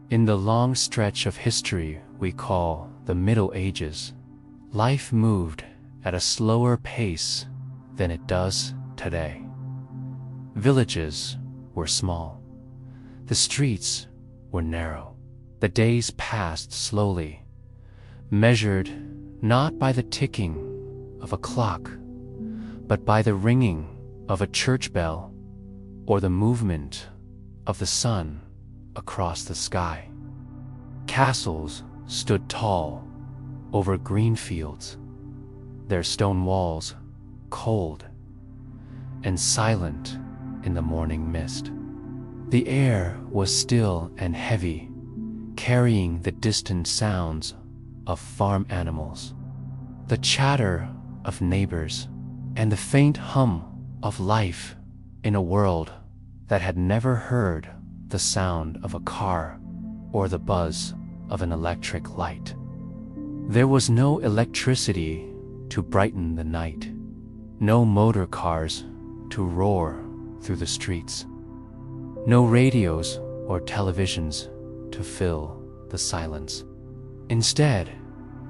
In the long stretch of history we call the Middle Ages, life moved at a slower pace than it does today. Villages were small. The streets were narrow. The days passed slowly, measured not by the ticking of a clock, but by the ringing of a church bell or the movement of the sun across the sky. Castles stood tall over green fields, their stone walls cold and silent in the morning mist. The air was still and heavy, carrying the distant sounds of farm animals, the chatter of neighbors, and the faint hum of life in a world that had never heard the sound of a car or the buzz of an electric light. There was no electricity to brighten the night, no motor cars to roar through the streets, no radios or televisions to fill the silence. Instead,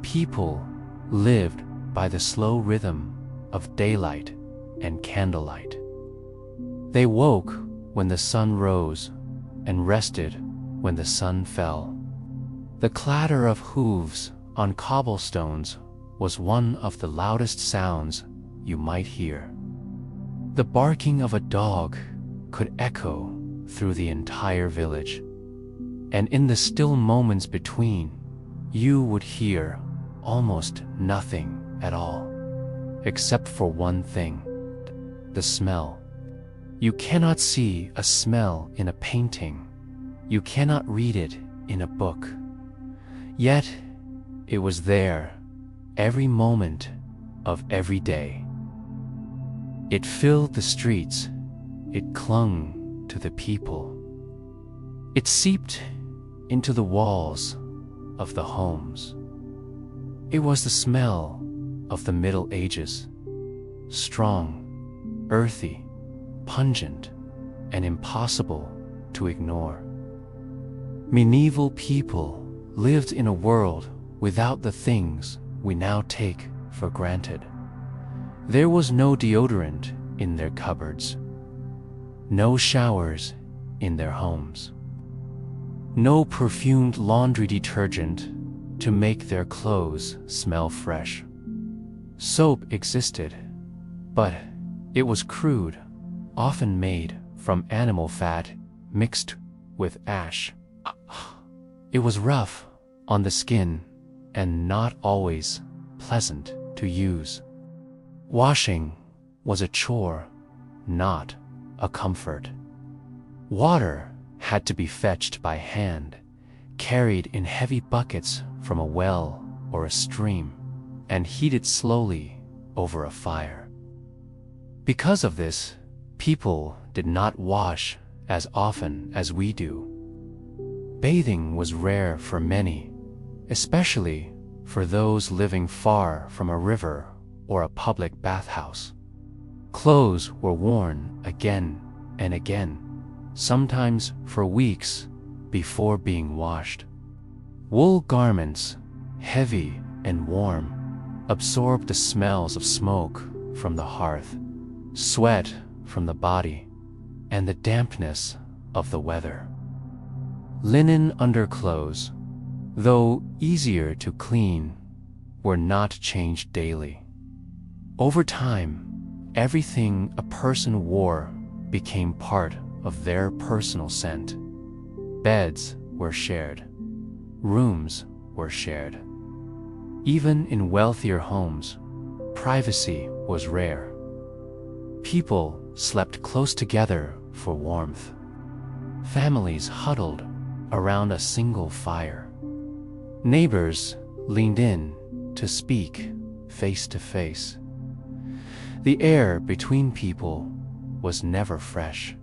people lived by the slow rhythm of daylight and candlelight. They woke when the sun rose and rested when the sun fell. The clatter of hooves on cobblestones was one of the loudest sounds you might hear. The barking of a dog could echo through the entire village, and in the still moments between, you would hear almost nothing at all, except for one thing: the smell. You cannot see a smell in a painting. You cannot read it in a book. Yet, it was there every moment of every day. It filled the streets. It clung to the people. It seeped into the walls of the homes. It was the smell of the Middle Ages, strong, earthy, pungent, and impossible to ignore. Medieval people lived in a world without the things we now take for granted. There was no deodorant in their cupboards, no showers in their homes, no perfumed laundry detergent to make their clothes smell fresh. Soap existed, but it was crude, often made from animal fat mixed with ash. It was rough on the skin and not always pleasant to use. Washing was a chore, not a comfort. Water had to be fetched by hand, carried in heavy buckets from a well or a stream, and heated slowly over a fire. Because of this, people did not wash as often as we do. Bathing was rare for many, especially for those living far from a river or a public bathhouse. Clothes were worn again and again, sometimes for weeks before being washed. Wool garments, heavy and warm, absorbed the smells of smoke from the hearth, sweat from the body, and the dampness of the weather. Linen underclothes, though easier to clean, were not changed daily. Over time, everything a person wore became part of their personal scent. Beds were shared. Rooms were shared. Even in wealthier homes, privacy was rare. People slept close together for warmth. Families huddled around a single fire. Neighbors leaned in to speak face to face. The air between people was never fresh.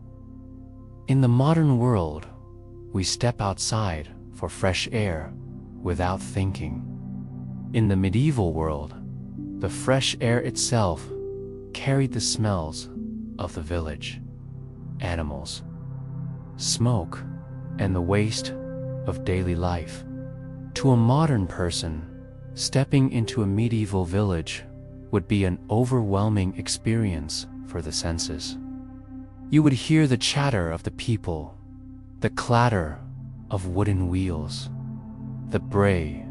In the modern world, we step outside for fresh air without thinking. In the medieval world, the fresh air itself carried the smells of the village, animals, smoke, and the waste of daily life. To a modern person, stepping into a medieval village would be an overwhelming experience for the senses. You would hear the chatter of the people, the clatter of wooden wheels, the bray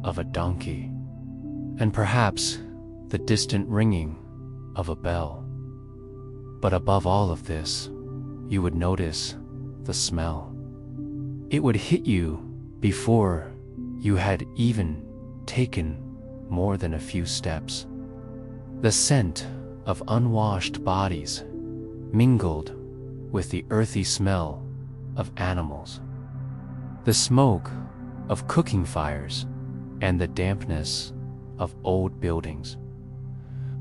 of a donkey, and perhaps the distant ringing of a bell. But above all of this, you would notice the smell. It would hit you before you had even taken more than a few steps. The scent of unwashed bodies mingled with the earthy smell of animals, the smoke of cooking fires, and the dampness of old buildings.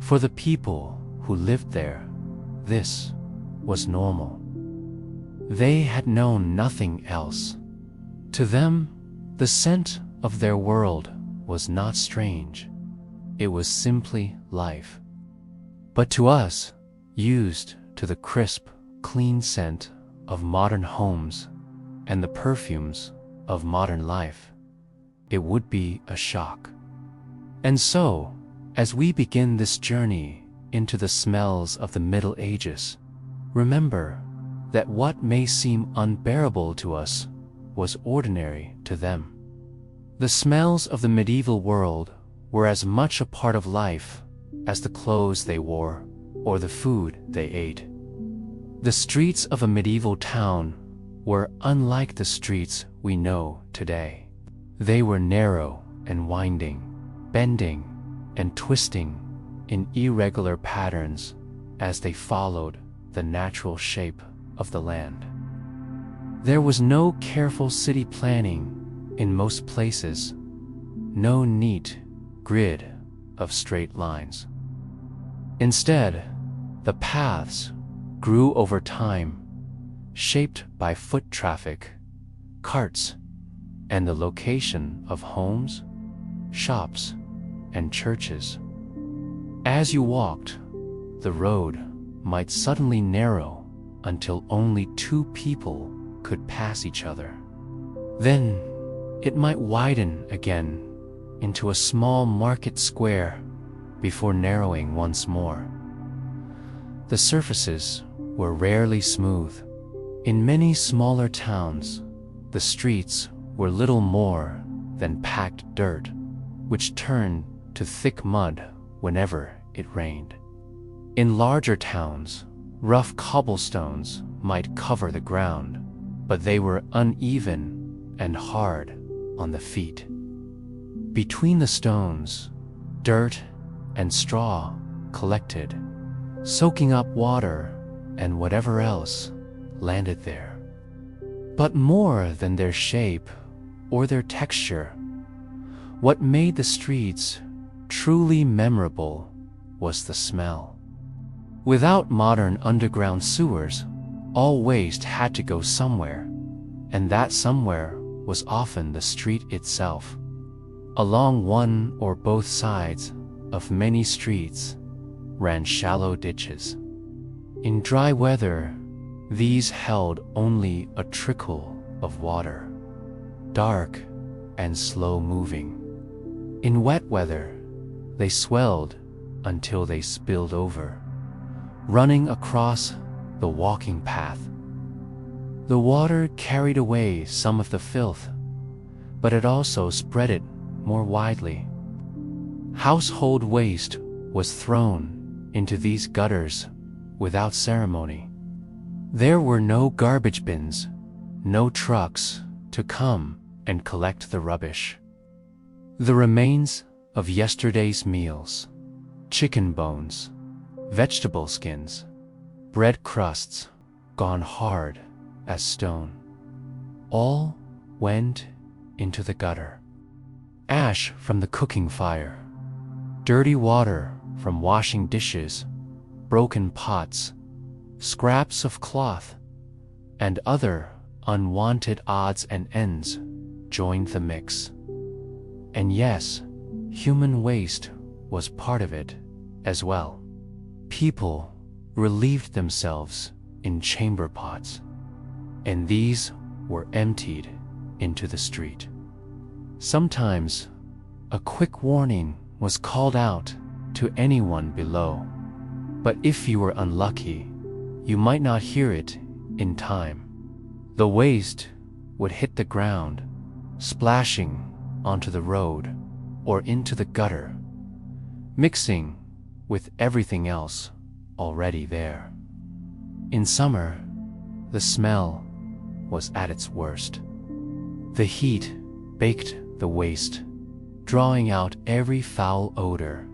For the people who lived there, this was normal. They had known nothing else. To them, the scent of their world was not strange. It was simply life. But to us, used to the crisp, clean scent of modern homes and the perfumes of modern life, it would be a shock. And so, as we begin this journey into the smells of the Middle Ages, remember that what may seem unbearable to us was ordinary to them. The smells of the medieval world were as much a part of life as the clothes they wore or the food they ate. The streets of a medieval town were unlike the streets we know today. They were narrow and winding, bending and twisting in irregular patterns as they followed the natural shape of the land. There was no careful city planning in most places, no neat grid of straight lines. Instead, the paths grew over time, shaped by foot traffic, carts, and the location of homes, shops, and churches. As you walked, the road might suddenly narrow until only two people could pass each other. Then it might widen again into a small market square before narrowing once more. The surfaces were rarely smooth. In many smaller towns, the streets were little more than packed dirt, which turned to thick mud whenever it rained. In larger towns, rough cobblestones might cover the ground, but they were uneven and hard on the feet. Between the stones, dirt and straw collected, soaking up water and whatever else landed there. But more than their shape or their texture, what made the streets truly memorable was the smell. Without modern underground sewers, all waste had to go somewhere, and that somewhere was often the street itself. Along one or both sides of many streets ran shallow ditches. In dry weather, these held only a trickle of water, dark and slow-moving. In wet weather, they swelled until they spilled over, running across the walking path. The water carried away some of the filth, but it also spread it more widely. Household waste was thrown into these gutters without ceremony. There were no garbage bins, no trucks to come and collect the rubbish. The remains of yesterday's meals, chicken bones, vegetable skins, bread crusts gone hard as stone, all went into the gutter. Ash from the cooking fire, dirty water from washing dishes, broken pots, scraps of cloth, and other unwanted odds and ends joined the mix. And yes, human waste was part of it as well. People relieved themselves in chamber pots, and these were emptied into the street. Sometimes, a quick warning was called out to anyone below, but if you were unlucky, you might not hear it in time. The waste would hit the ground, splashing onto the road or into the gutter, mixing with everything else already there. In summer, the smell was at its worst. The heat baked the waste, drawing out every foul odor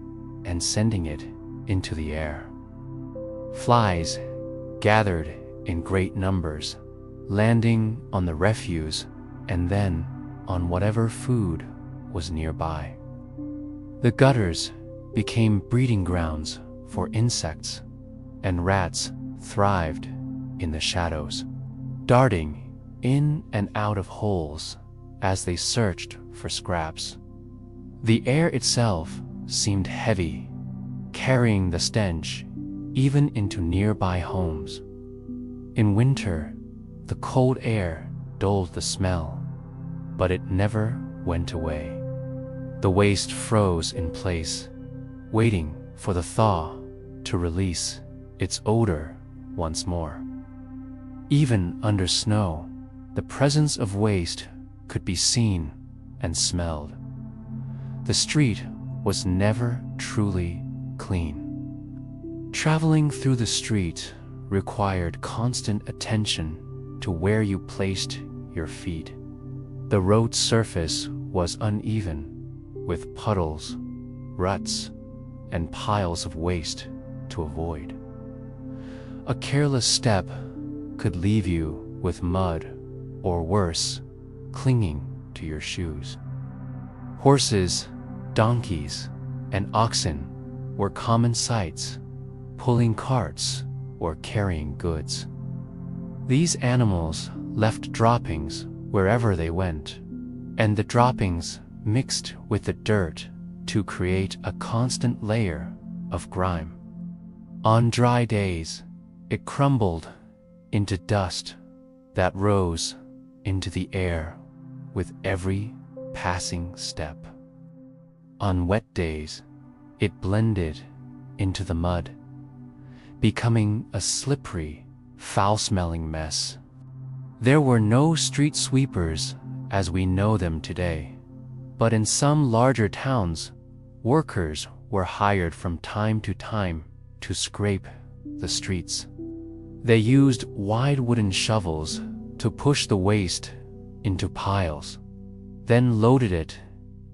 and sending it into the air. Flies gathered in great numbers, landing on the refuse and then on whatever food was nearby. The gutters became breeding grounds for insects, and rats thrived in the shadows, darting in and out of holes as they searched for scraps. The air itself seemed heavy, carrying the stench even into nearby homes. In winter, the cold air dulled the smell, but it never went away. The waste froze in place, waiting for the thaw to release its odor once more. Even under snow, the presence of waste could be seen and smelled. The street was never truly clean. Traveling through the street required constant attention to where you placed your feet. The road surface was uneven, with puddles, ruts, and piles of waste to avoid. A careless step could leave you with mud, or worse, clinging to your shoes. Horses, donkeys, and oxen were common sights, pulling carts or carrying goods. These animals left droppings wherever they went, and the droppings mixed with the dirt to create a constant layer of grime. On dry days, it crumbled into dust that rose into the air with every passing step. On wet days, it blended into the mud, becoming a slippery, foul-smelling mess. There were no street sweepers as we know them today, but in some larger towns, workers were hired from time to time to scrape the streets. They used wide wooden shovels to push the waste into piles, then loaded it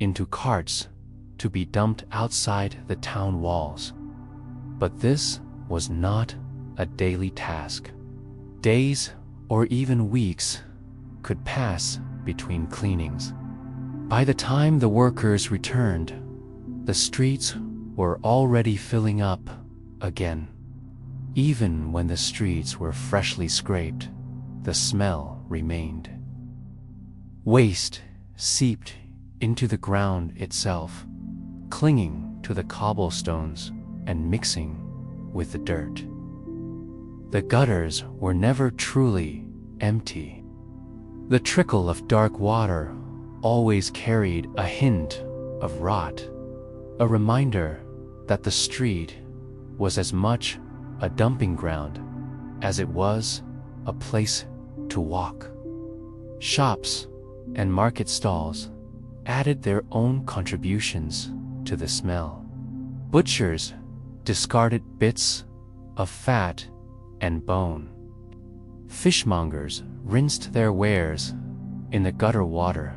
into carts to be dumped outside the town walls. But this was not a daily task. Days or even weeks could pass between cleanings. By the time the workers returned, the streets were already filling up again. Even when the streets were freshly scraped, the smell remained. Waste seeped into the ground itself, clinging to the cobblestones and mixing with the dirt. The gutters were never truly empty. The trickle of dark water always carried a hint of rot, a reminder that the street was as much a dumping ground as it was a place to walk. Shops and market stalls added their own contributions to the smell. Butchers discarded bits of fat and bone. Fishmongers rinsed their wares in the gutter water,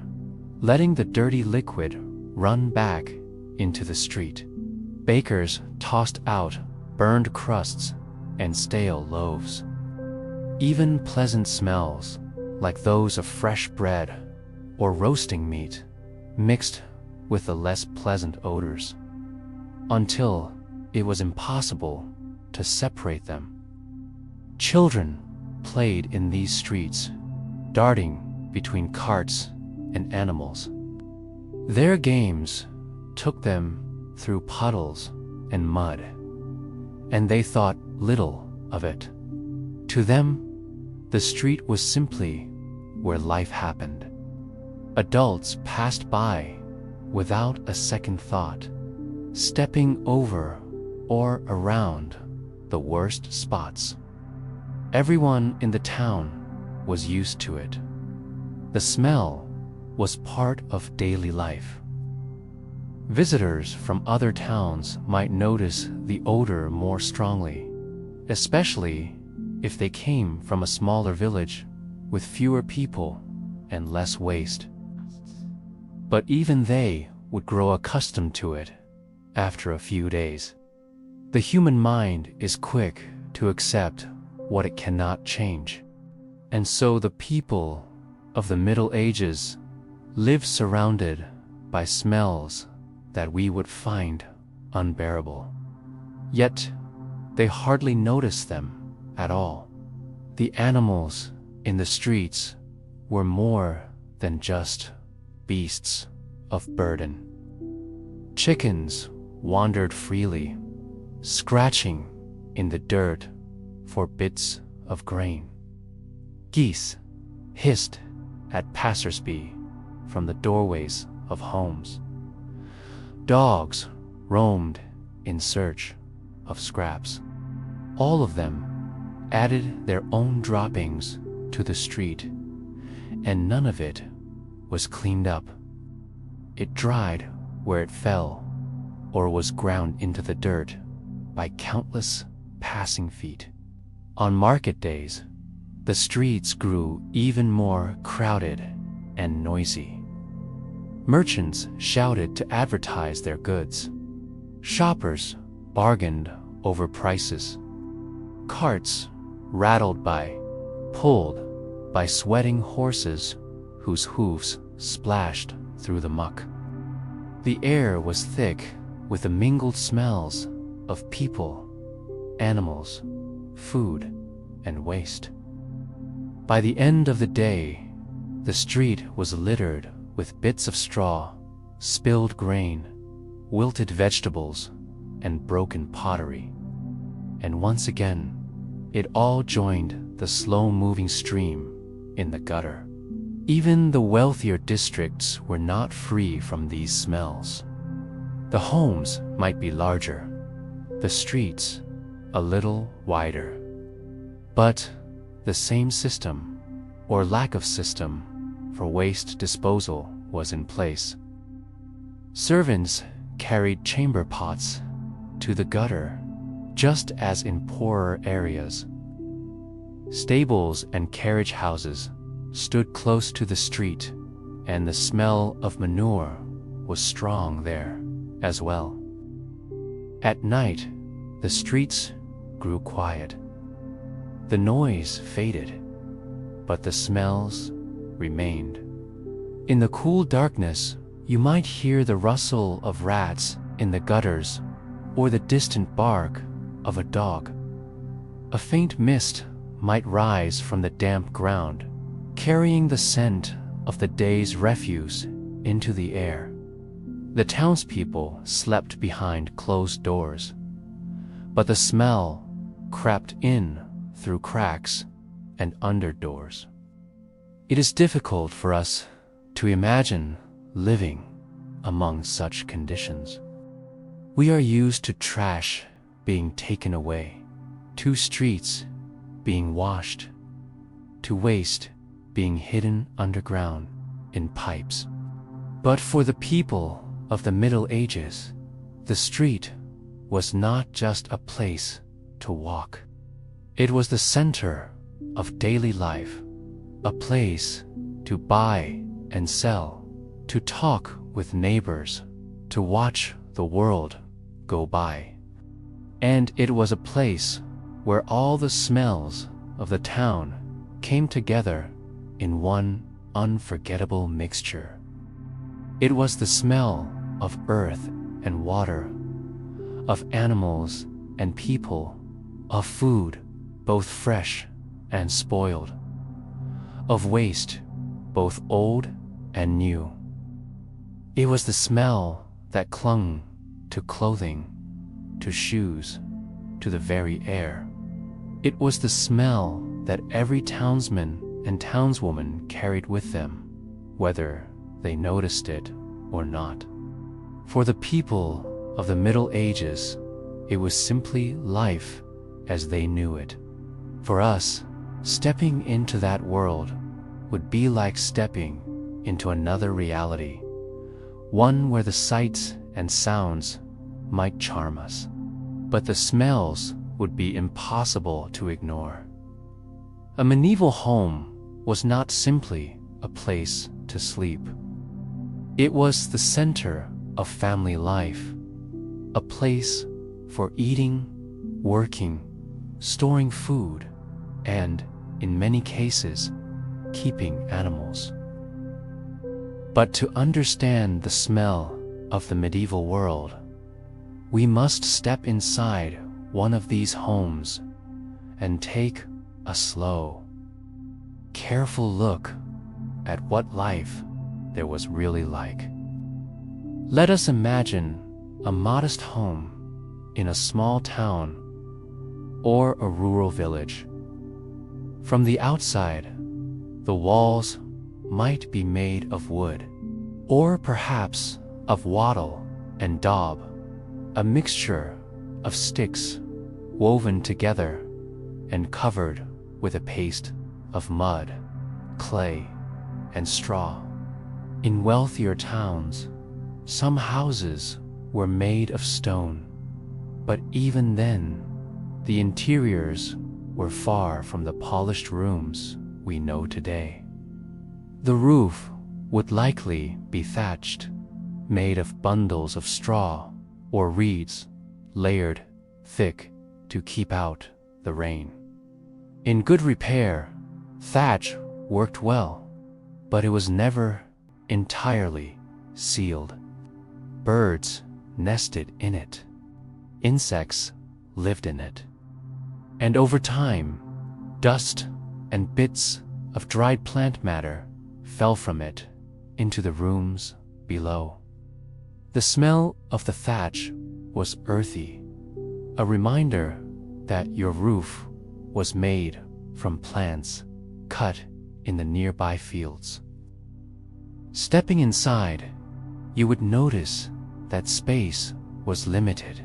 letting the dirty liquid run back into the street. Bakers tossed out burned crusts and stale loaves. Even pleasant smells, like those of fresh bread or roasting meat, mixed with the less pleasant odors, until it was impossible to separate them. Children played in these streets, darting between carts and animals. Their games took them through puddles and mud, and they thought little of it. To them, the street was simply where life happened. Adults passed by without a second thought, stepping over or around the worst spots. Everyone in the town was used to it. The smell was part of daily life. Visitors from other towns might notice the odor more strongly, especially if they came from a smaller village with fewer people and less waste. But even they would grow accustomed to it after a few days. The human mind is quick to accept what it cannot change. And so the people of the Middle Ages lived surrounded by smells that we would find unbearable. Yet they hardly noticed them at all. The animals in the streets were more than just beasts of burden. Chickens wandered freely, scratching in the dirt for bits of grain. Geese hissed at passersby from the doorways of homes. Dogs roamed in search of scraps. All of them added their own droppings to the street, and none of it was cleaned up. It dried where it fell, or was ground into the dirt by countless passing feet. On market days, the streets grew even more crowded and noisy. Merchants shouted to advertise their goods. Shoppers bargained over prices. Carts rattled by, pulled by sweating horses whose hooves splashed through the muck. The air was thick with the mingled smells of people, animals, food, and waste. By the end of the day, the street was littered with bits of straw, spilled grain, wilted vegetables, and broken pottery. And once again, it all joined the slow-moving stream in the gutter. Even the wealthier districts were not free from these smells. The homes might be larger, the streets a little wider, but the same system, or lack of system, for waste disposal was in place. Servants carried chamber pots to the gutter, just as in poorer areas. Stables and carriage houses stood close to the street, and the smell of manure was strong there as well. At night, the streets grew quiet. The noise faded, but the smells remained. In the cool darkness, you might hear the rustle of rats in the gutters or the distant bark of a dog. A faint mist might rise from the damp ground, carrying the scent of the day's refuse into the air. The townspeople slept behind closed doors, but the smell crept in through cracks and under doors. It is difficult for us to imagine living among such conditions. We are used to trash being taken away, to streets being washed, to waste being hidden underground in pipes. But for the people of the Middle Ages, the street was not just a place to walk. It was the center of daily life, a place to buy and sell, to talk with neighbors, to watch the world go by. And it was a place where all the smells of the town came together in one unforgettable mixture. It was the smell of earth and water, of animals and people, of food, both fresh and spoiled, of waste, both old and new. It was the smell that clung to clothing, to shoes, to the very air. It was the smell that every townsman and townswoman carried with them, whether they noticed it or not. For the people of the Middle Ages, it was simply life as they knew it. For us, stepping into that world would be like stepping into another reality, one where the sights and sounds might charm us, but the smells would be impossible to ignore. A medieval home was not simply a place to sleep. It was the center of family life, a place for eating, working, storing food, and, in many cases, keeping animals. But to understand the smell of the medieval world, we must step inside one of these homes and take a slow, careful look at what life there was really like. Let us imagine a modest home in a small town or a rural village. From the outside, the walls might be made of wood, or perhaps of wattle and daub, a mixture of sticks woven together and covered with a paste of mud, clay, and straw. In wealthier towns, some houses were made of stone, but even then, the interiors were far from the polished rooms we know today. The roof would likely be thatched, made of bundles of straw or reeds layered thick to keep out the rain. In good repair, thatch worked well, but it was never entirely sealed. Birds nested in it. Insects lived in it. And over time, dust and bits of dried plant matter fell from it into the rooms below. The smell of the thatch was earthy, a reminder that your roof was made from plants cut in the nearby fields. Stepping inside, you would notice that space was limited.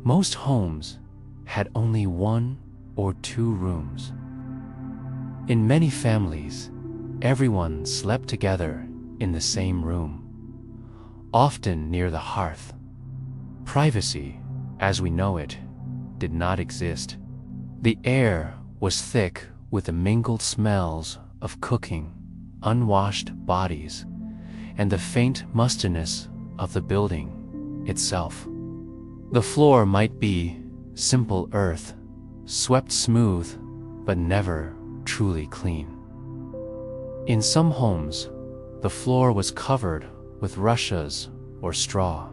Most homes had only 1 or 2 rooms. In many families, everyone slept together in the same room, often near the hearth. Privacy, as we know it, did not exist. The air was thick with the mingled smells of cooking, unwashed bodies, and the faint mustiness of the building itself. The floor might be simple earth, swept smooth, but never truly clean. In some homes, the floor was covered with rushes or straw.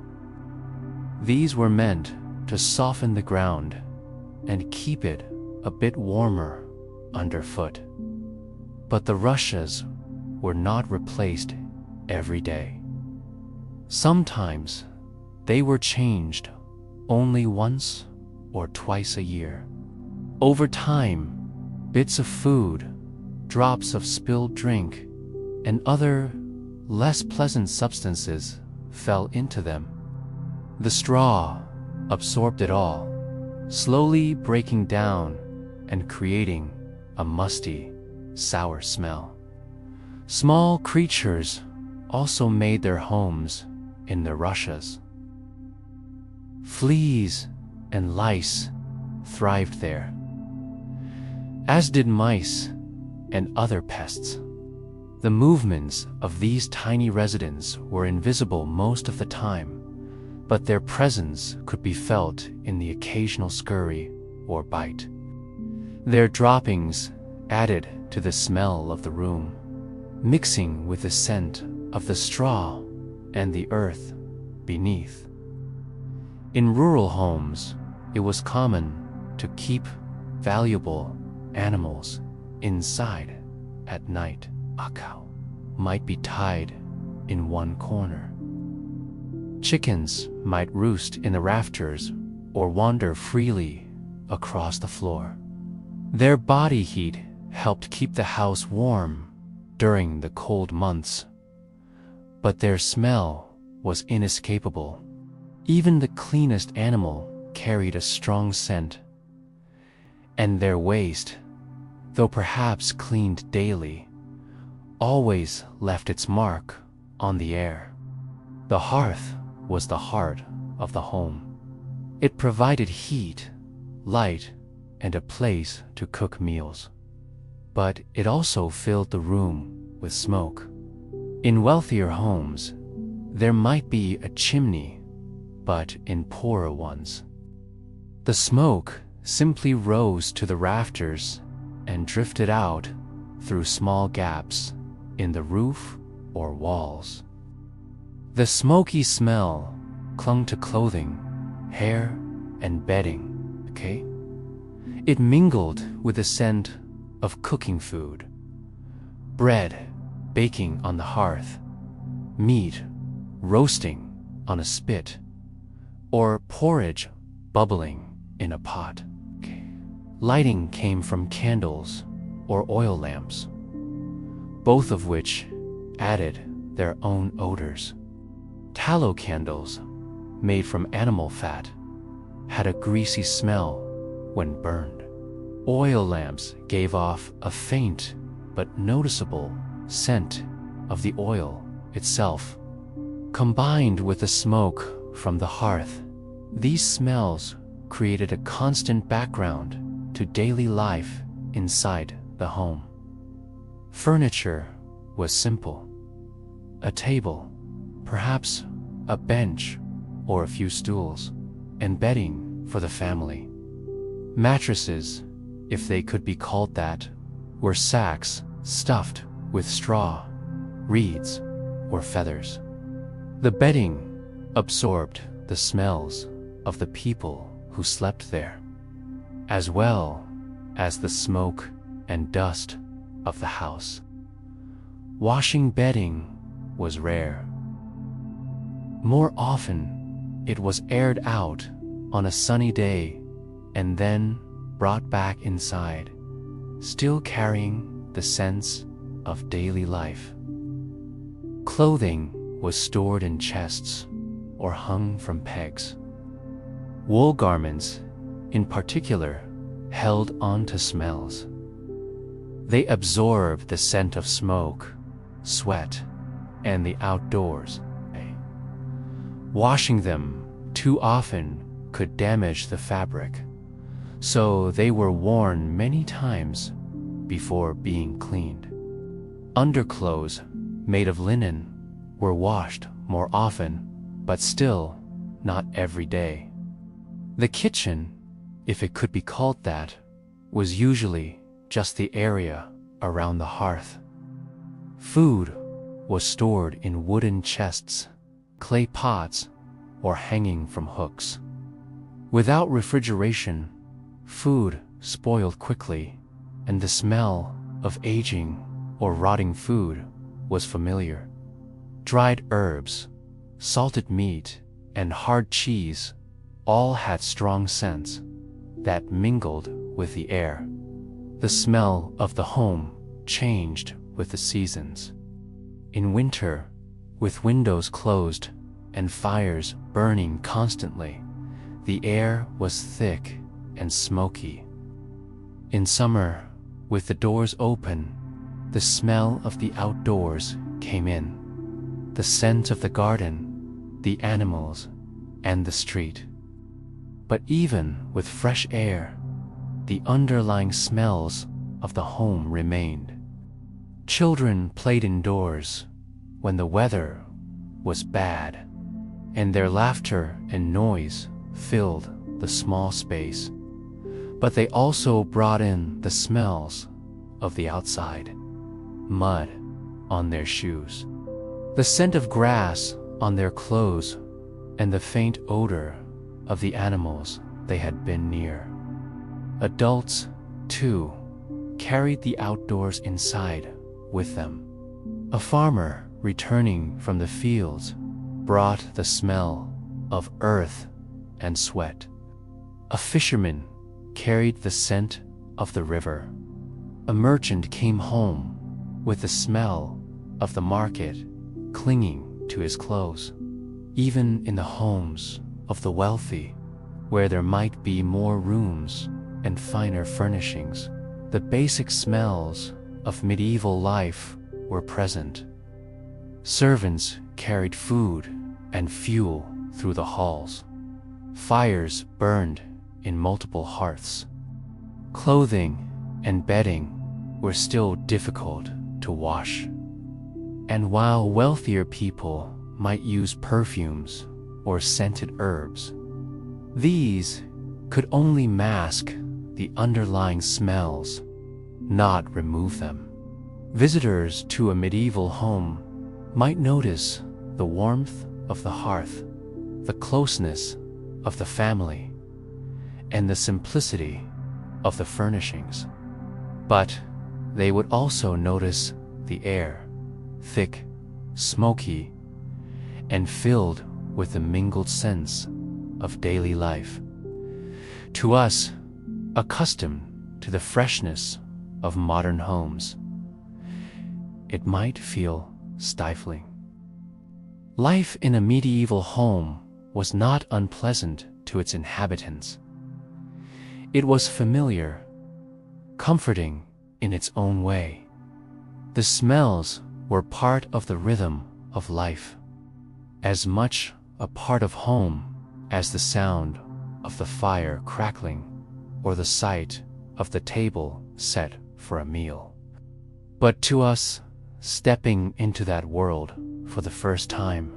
These were meant to soften the ground and keep it a bit warmer underfoot. But the rushes were not replaced every day. Sometimes they were changed only once or twice a year. Over time, bits of food, drops of spilled drink, and other less pleasant substances fell into them. The straw absorbed it all, slowly breaking down and creating a musty, sour smell. Small creatures also made their homes in the rushes. Fleas and lice thrived there, as did mice and other pests. The movements of these tiny residents were invisible most of the time, but their presence could be felt in the occasional scurry or bite. Their droppings added to the smell of the room, mixing with the scent of the straw and the earth beneath. In rural homes, it was common to keep valuable animals inside at night. A cow might be tied in one corner. Chickens might roost in the rafters or wander freely across the floor. Their body heat helped keep the house warm during the cold months, but their smell was inescapable. Even the cleanest animal carried a strong scent, and their waste, though perhaps cleaned daily, always left its mark on the air. The hearth was the heart of the home. It provided heat, light, and a place to cook meals. But it also filled the room with smoke. In wealthier homes, there might be a chimney, but in poorer ones, the smoke simply rose to the rafters and drifted out through small gaps in the roof or walls. The smoky smell clung to clothing, hair, and bedding, okay? It mingled with the scent of cooking food, bread baking on the hearth, meat roasting on a spit, or porridge bubbling in a pot. Lighting came from candles or oil lamps, both of which added their own odors. Tallow candles, made from animal fat, had a greasy smell when burned. Oil lamps gave off a faint but noticeable scent of the oil itself. Combined with the smoke from the hearth, these smells created a constant background to daily life inside the home. Furniture was simple: a table, perhaps a bench or a few stools, and bedding for the family. Mattresses, if they could be called that, were sacks stuffed with straw, reeds, or feathers. The bedding absorbed the smells of the people who slept there, as well as the smoke and dust of the house. Washing bedding was rare. More often, it was aired out on a sunny day and then brought back inside, still carrying the sense of daily life. Clothing was stored in chests or hung from pegs. Wool garments, in particular, held on to smells. They absorbed the scent of smoke, sweat, and the outdoors. Washing them too often could damage the fabric, so they were worn many times before being cleaned. Underclothes made of linen were washed more often, but still not every day. The kitchen, if it could be called that, was usually just the area around the hearth. Food was stored in wooden chests, clay pots, or hanging from hooks. Without refrigeration, food spoiled quickly, and the smell of aging or rotting food was familiar. Dried herbs, salted meat, and hard cheese all had strong scents that mingled with the air. The smell of the home changed with the seasons. In winter, with windows closed and fires burning constantly, the air was thick and smoky. In summer, with the doors open, the smell of the outdoors came in. The scent of the garden, the animals, and the street. But even with fresh air, the underlying smells of the home remained. Children played indoors when the weather was bad, and their laughter and noise filled the small space. But they also brought in the smells of the outside: mud on their shoes, the scent of grass on their clothes, and the faint odor of the animals they had been near. Adults, too, carried the outdoors inside with them. A farmer returning from the fields brought the smell of earth and sweat. A fisherman carried the scent of the river. A merchant came home with the smell of the market clinging to his clothes. Even in the homes of the wealthy, where there might be more rooms and finer furnishings, the basic smells of medieval life were present. Servants carried food and fuel through the halls. Fires burned in multiple hearths. Clothing and bedding were still difficult to wash. And while wealthier people might use perfumes or scented herbs, these could only mask the underlying smells, not remove them. Visitors to a medieval home might notice the warmth of the hearth, the closeness of the family, and the simplicity of the furnishings. But they would also notice the air, thick, smoky, and filled with the mingled sense of daily life. To us, accustomed to the freshness of modern homes, it might feel stifling. Life in a medieval home was not unpleasant to its inhabitants. It was familiar, comforting in its own way. The smells were part of the rhythm of life, as much a part of home as the sound of the fire crackling or the sight of the table set for a meal. But to us, stepping into that world for the first time,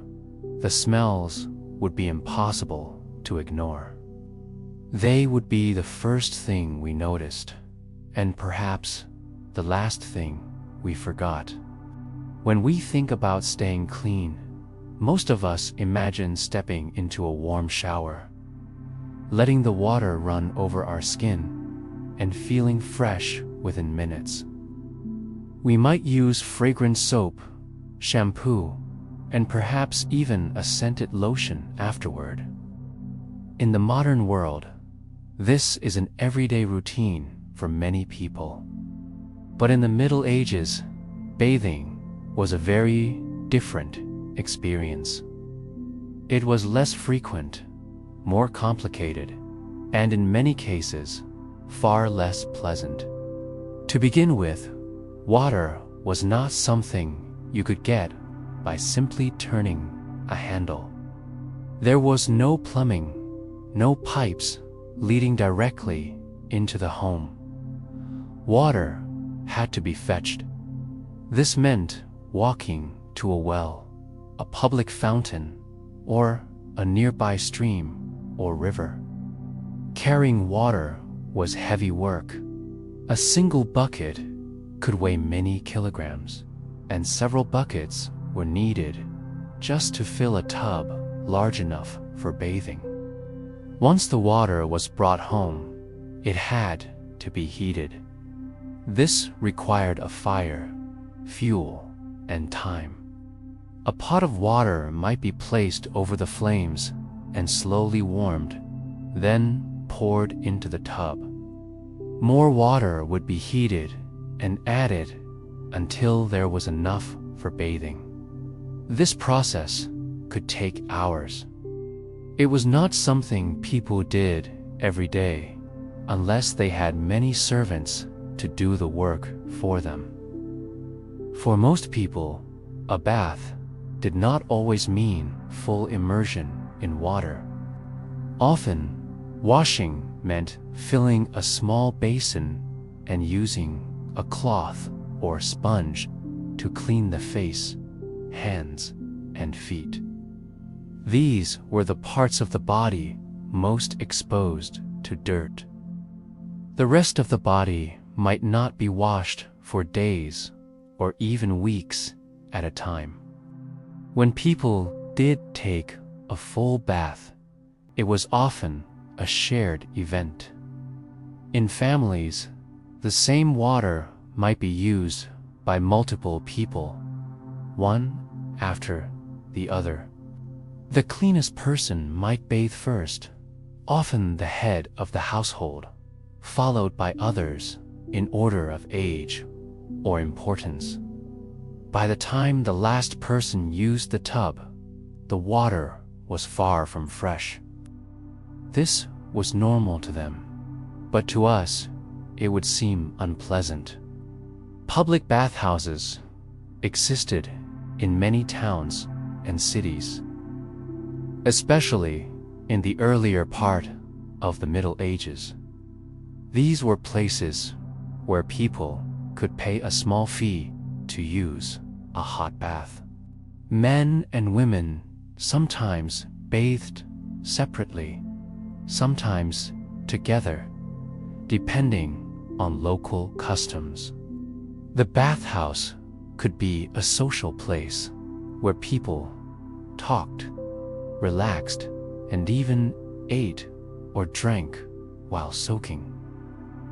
the smells would be impossible to ignore. They would be the first thing we noticed, and perhaps the last thing we forgot. When we think about staying clean, most of us imagine stepping into a warm shower, letting the water run over our skin, and feeling fresh within minutes. We might use fragrant soap, shampoo, and perhaps even a scented lotion afterward. In the modern world, this is an everyday routine for many people. But in the Middle Ages, bathing was a very different experience. It was less frequent, more complicated, and in many cases, far less pleasant. To begin with, water was not something you could get by simply turning a handle. There was no plumbing, no pipes leading directly into the home. Water had to be fetched. This meant walking to a well, a public fountain, or a nearby stream or river. Carrying water was heavy work. A single bucket could weigh many kilograms, and several buckets were needed just to fill a tub large enough for bathing. Once the water was brought home, it had to be heated. This required a fire, fuel, and time. A pot of water might be placed over the flames and slowly warmed, then poured into the tub. More water would be heated and added until there was enough for bathing. This process could take hours. It was not something people did every day, unless they had many servants to do the work for them. For most people, a bath did not always mean full immersion in water. Often, washing meant filling a small basin and using a cloth or sponge to clean the face, hands, and feet. These were the parts of the body most exposed to dirt. The rest of the body might not be washed for days or even weeks at a time. When people did take a full bath, it was often a shared event. In families, the same water might be used by multiple people, one after the other. The cleanest person might bathe first, often the head of the household, followed by others in order of age or importance. By the time the last person used the tub, the water was far from fresh. This was normal to them, but to us, it would seem unpleasant. Public bathhouses existed in many towns and cities, especially in the earlier part of the Middle Ages. These were places where people could pay a small fee to use a hot bath. Men and women sometimes bathed separately, sometimes together, depending on local customs. The bathhouse could be a social place where people talked, relaxed, and even ate or drank while soaking.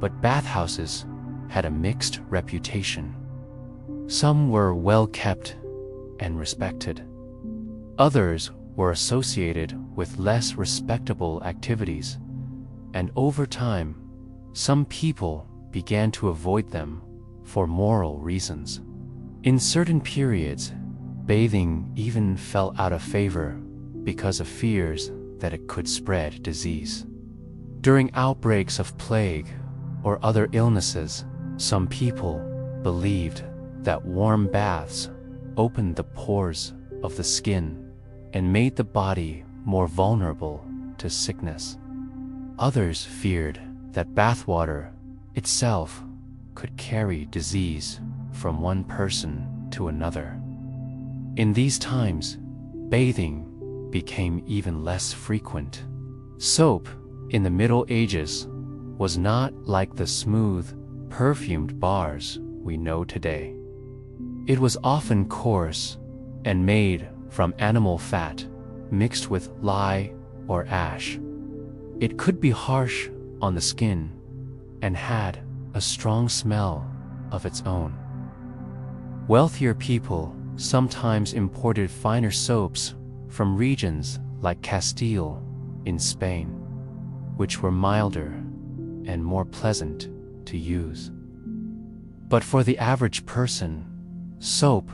But bathhouses had a mixed reputation. Some were well kept and respected. Others were associated with less respectable activities, and over time, some people began to avoid them for moral reasons. In certain periods, bathing even fell out of favor because of fears that it could spread disease. During outbreaks of plague or other illnesses, some people believed that warm baths opened the pores of the skin and made the body more vulnerable to sickness. Others feared that bathwater itself could carry disease from one person to another. In these times, bathing became even less frequent. Soap in the Middle Ages was not like the smooth, perfumed bars we know today. It was often coarse and made from animal fat mixed with lye or ash. It could be harsh on the skin and had a strong smell of its own. Wealthier people sometimes imported finer soaps from regions like Castile in Spain, which were milder and more pleasant to use. But for the average person, soap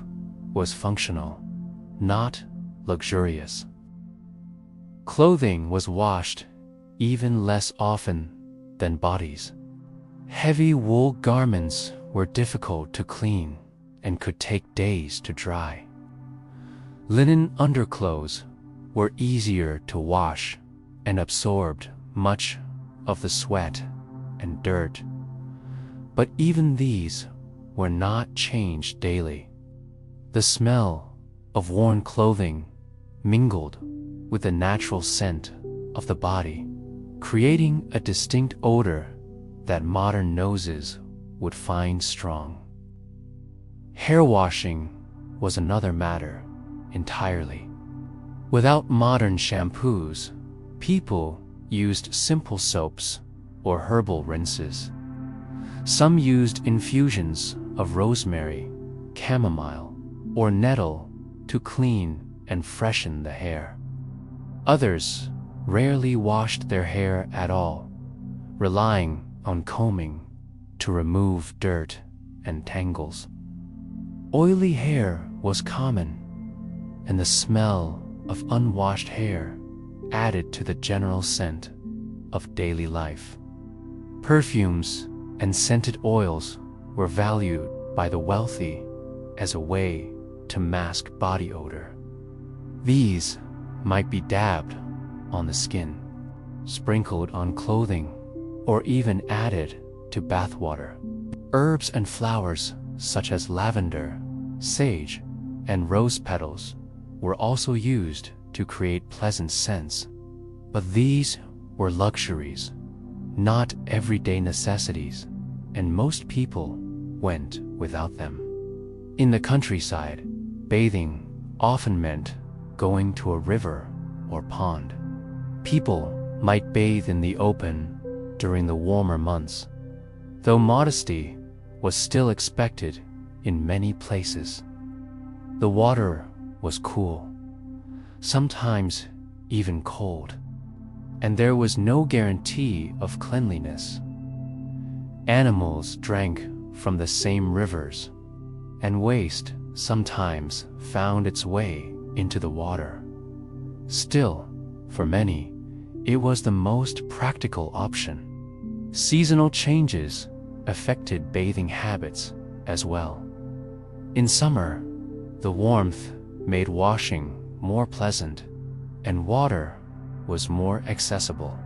was functional, not luxurious. Clothing was washed even less often than bodies. Heavy wool garments were difficult to clean and could take days to dry. Linen underclothes were easier to wash and absorbed much of the sweat and dirt. But even these were not changed daily. The smell of worn clothing mingled with the natural scent of the body, creating a distinct odor that modern noses would find strong. Hair washing was another matter entirely. Without modern shampoos, people used simple soaps or herbal rinses. Some used infusions of rosemary, chamomile, or nettle to clean and freshen the hair. Others rarely washed their hair at all, relying on combing to remove dirt and tangles. Oily hair was common, and the smell of unwashed hair added to the general scent of daily life. Perfumes and scented oils were valued by the wealthy as a way to mask body odor. These might be dabbed on the skin, sprinkled on clothing, or even added to bathwater. Herbs and flowers such as lavender, sage, and rose petals were also used to create pleasant scents. But these were luxuries, not everyday necessities, and most people went without them. In the countryside, bathing often meant going to a river or pond. People might bathe in the open during the warmer months, though modesty was still expected in many places. The water was cool, sometimes even cold, and there was no guarantee of cleanliness. Animals drank from the same rivers, and waste sometimes found its way into the water. Still, for many, it was the most practical option. Seasonal changes affected bathing habits as well. In summer, the warmth made washing more pleasant, and water was more accessible.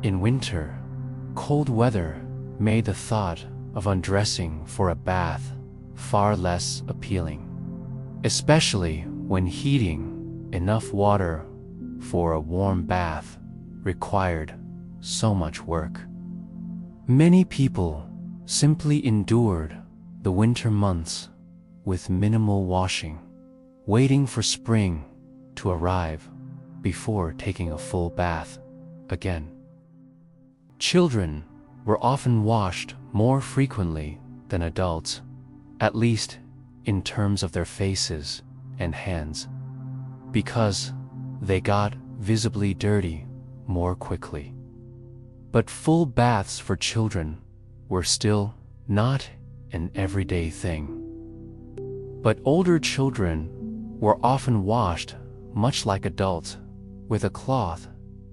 In winter, cold weather made the thought of undressing for a bath far less appealing, especially when heating enough water for a warm bath required so much work. Many people simply endured the winter months with minimal washing, waiting for spring to arrive before taking a full bath again. Children were often washed more frequently than adults, at least in terms of their faces and hands, because they got visibly dirty more quickly. But full baths for children were still not an everyday thing. But older children were often washed much like adults, with a cloth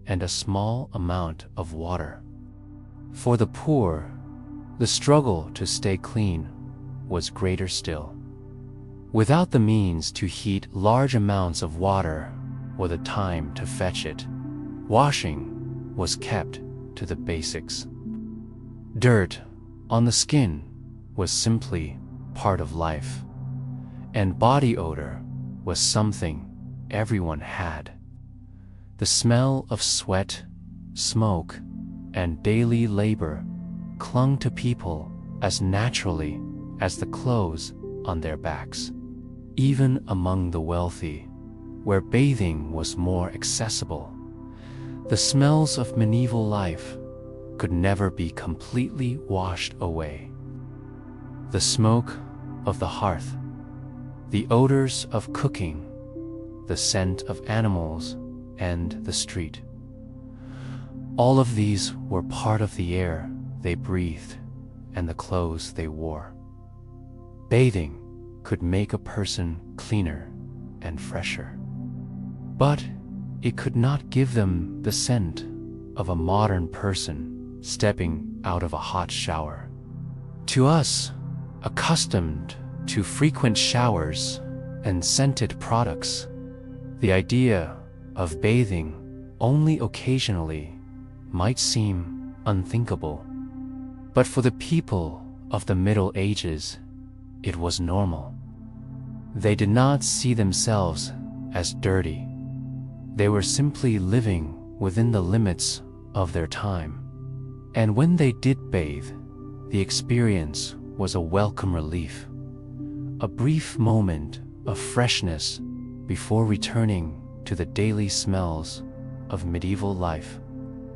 and a small amount of water. For the poor, the struggle to stay clean was greater still. Without the means to heat large amounts of water or the time to fetch it, washing was kept to the basics. Dirt on the skin was simply part of life, and body odor was something everyone had. The smell of sweat, smoke, and daily labor clung to people as naturally as the clothes on their backs. Even among the wealthy, where bathing was more accessible, the smells of medieval life could never be completely washed away. The smoke of the hearth, the odors of cooking, the scent of animals, and the street. All of these were part of the air they breathed and the clothes they wore. Bathing could make a person cleaner and fresher, but it could not give them the scent of a modern person stepping out of a hot shower. To us, accustomed to frequent showers and scented products, the idea of bathing only occasionally might seem unthinkable. But for the people of the Middle Ages, it was normal. They did not see themselves as dirty. They were simply living within the limits of their time. And when they did bathe, the experience was a welcome relief, a brief moment of freshness before returning to the daily smells of medieval life.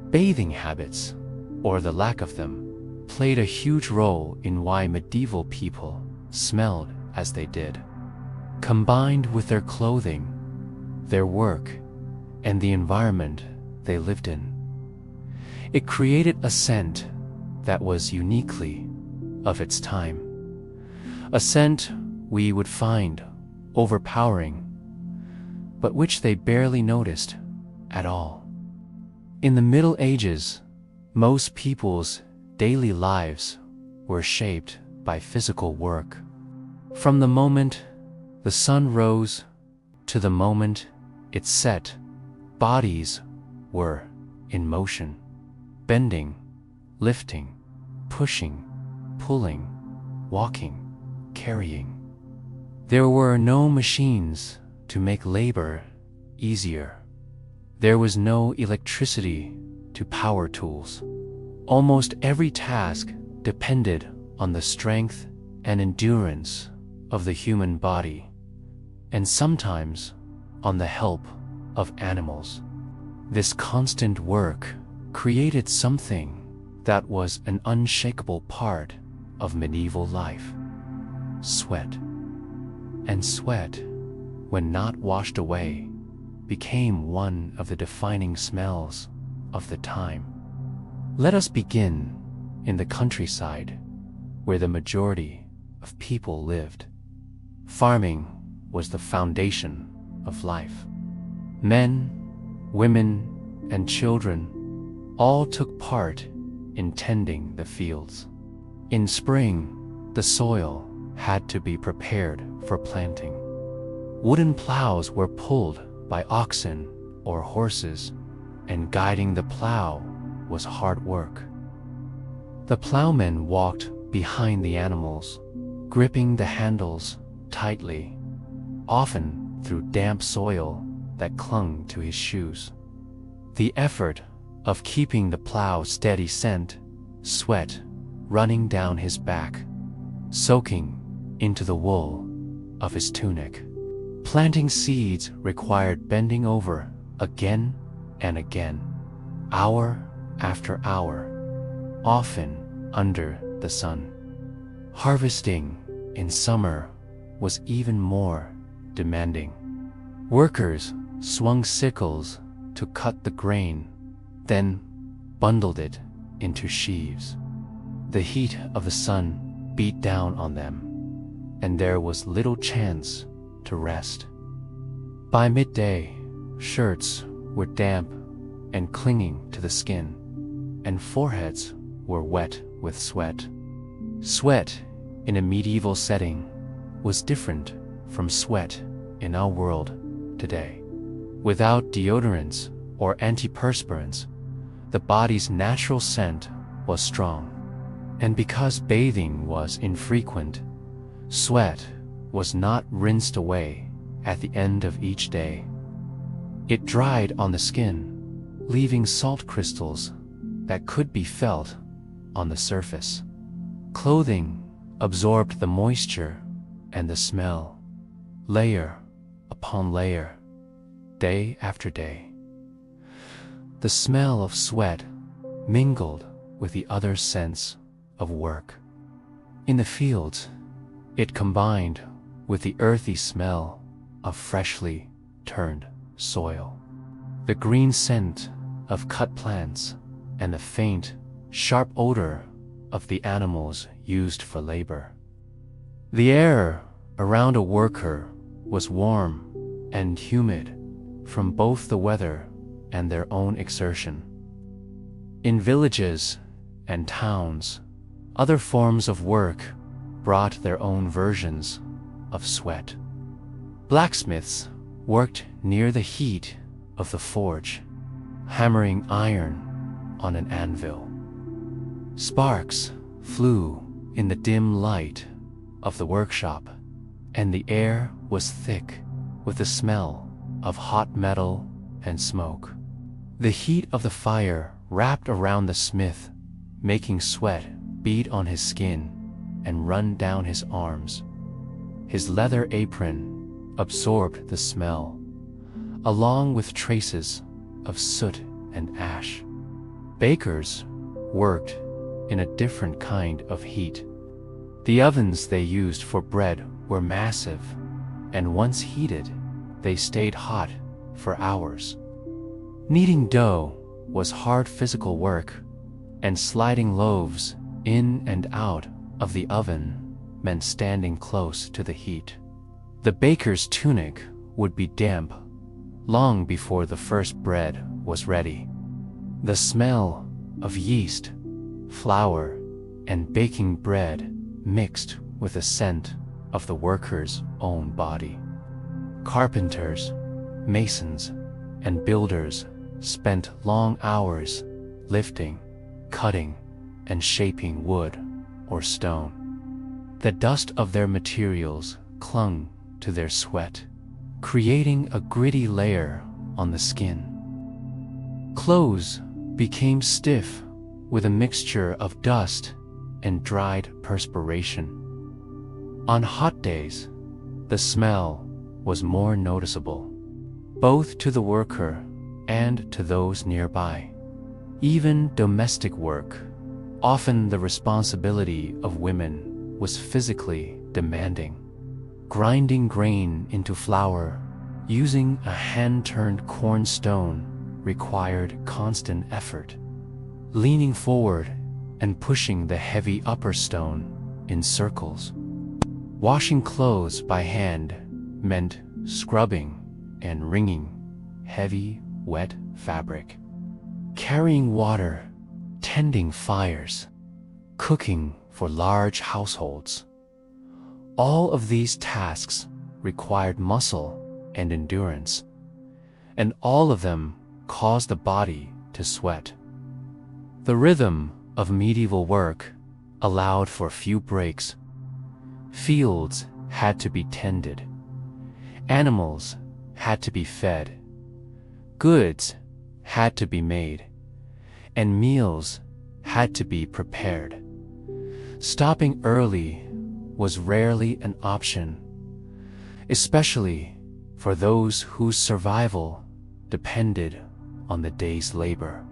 Bathing habits, or the lack of them, played a huge role in why medieval people smelled as they did. Combined with their clothing, their work, and the environment they lived in, it created a scent that was uniquely of its time. A scent we would find overpowering, but which they barely noticed at all. In the Middle Ages, most people's daily lives were shaped by physical work. From the moment the sun rose to the moment it set, bodies were in motion, bending, lifting, pushing, pulling, walking, carrying. There were no machines to make labor easier. There was no electricity to power tools. Almost every task depended on the strength and endurance of the human body, and sometimes on the help of animals. This constant work created something that was an unshakable part of medieval life: sweat. And sweat, when not washed away, became one of the defining smells of the time. Let us begin in the countryside, where the majority of people lived. Farming was the foundation of life. Men, women, and children all took part in tending the fields. In spring, the soil had to be prepared for planting. Wooden plows were pulled by oxen or horses, and guiding the plow was hard work. The plowman walked behind the animals, gripping the handles tightly, often through damp soil that clung to his shoes. The effort of keeping the plow steady sent sweat running down his back, soaking into the wool of his tunic. Planting seeds required bending over again and again, hour after hour, often under the sun. Harvesting in summer was even more demanding. Workers swung sickles to cut the grain, then bundled it into sheaves. The heat of the sun beat down on them, and there was little chance to rest. By midday, shirts were damp and clinging to the skin, and foreheads were wet with sweat. Sweat in a medieval setting was different from sweat in our world today. Without deodorants or antiperspirants, the body's natural scent was strong. And because bathing was infrequent, sweat was not rinsed away at the end of each day. It dried on the skin, leaving salt crystals that could be felt on the surface. Clothing absorbed the moisture and the smell, layer upon layer, day after day. The smell of sweat mingled with the other scents of work. In the fields, it combined with the earthy smell of freshly turned soil, the green scent of cut plants, and the faint, sharp odor of the animals used for labor. The air around a worker was warm and humid from both the weather and their own exertion. In villages and towns, other forms of work brought their own versions of sweat. Blacksmiths worked near the heat of the forge, hammering iron on an anvil. Sparks flew in the dim light of the workshop, and the air was thick with the smell of hot metal and smoke. The heat of the fire wrapped around the smith, making sweat bead on his skin and run down his arms. His leather apron absorbed the smell, along with traces of soot and ash. Bakers worked in a different kind of heat. The ovens they used for bread were massive, and once heated, they stayed hot for hours. Kneading dough was hard physical work, and sliding loaves in and out of the oven meant standing close to the heat. The baker's tunic would be damp long before the first bread was ready. The smell of yeast, flour, and baking bread mixed with the scent of the worker's own body. Carpenters, masons, and builders spent long hours lifting, cutting, and shaping wood or stone. The dust of their materials clung to their sweat, creating a gritty layer on the skin. Clothes became stiff with a mixture of dust and dried perspiration. On hot days, the smell was more noticeable, both to the worker and to those nearby. Even domestic work, often the responsibility of women, was physically demanding. Grinding grain into flour using a hand-turned corn stone required constant effort. Leaning forward and pushing the heavy upper stone in circles. Washing clothes by hand meant scrubbing and wringing heavy, wet fabric, carrying water, tending fires, cooking for large households. All of these tasks required muscle and endurance, and all of them caused the body to sweat. The rhythm of medieval work allowed for few breaks. Fields had to be tended, animals had to be fed, goods had to be made, and meals had to be prepared. Stopping early was rarely an option, especially for those whose survival depended on the day's labor.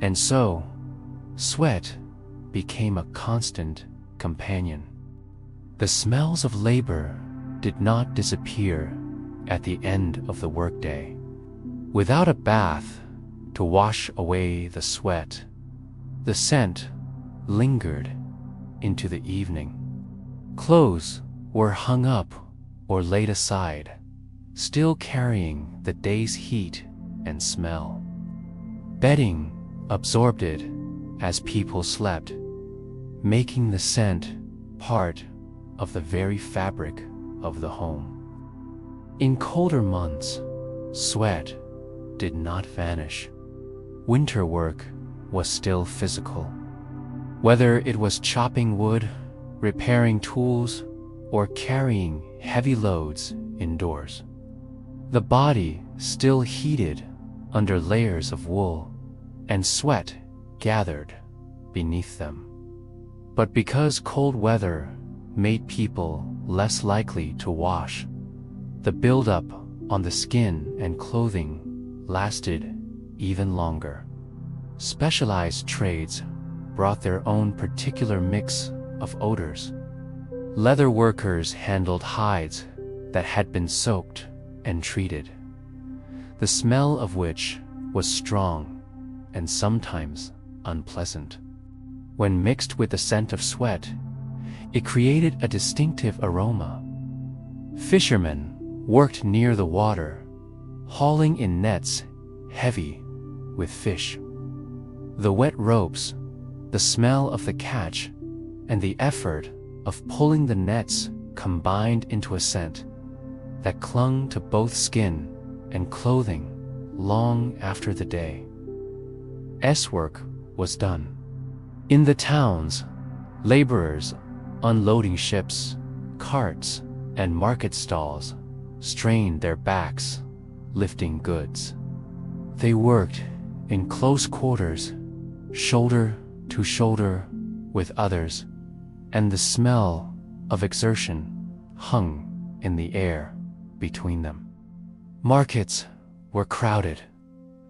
And so, sweat became a constant companion. The smells of labor did not disappear at the end of the workday. Without a bath to wash away the sweat, the scent lingered into the evening. Clothes were hung up or laid aside, still carrying the day's heat and smell. Bedding absorbed it as people slept, making the scent part of the very fabric of the home. In colder months, sweat did not vanish. Winter work was still physical. Whether it was chopping wood, repairing tools, or carrying heavy loads indoors, the body still heated under layers of wool, and sweat gathered beneath them. But because cold weather made people less likely to wash, the buildup on the skin and clothing lasted even longer. Specialized trades brought their own particular mix of odors. Leather workers handled hides that had been soaked and treated, the smell of which was strong and sometimes unpleasant. When mixed with the scent of sweat, it created a distinctive aroma. Fishermen worked near the water, hauling in nets heavy with fish. The wet ropes, the smell of the catch, and the effort of pulling the nets combined into a scent that clung to both skin and clothing long after the day's work was done. In the towns, laborers unloading ships, carts, and market stalls strained their backs, lifting goods. They worked in close quarters, shoulder to shoulder with others, and the smell of exertion hung in the air between them. Markets were crowded,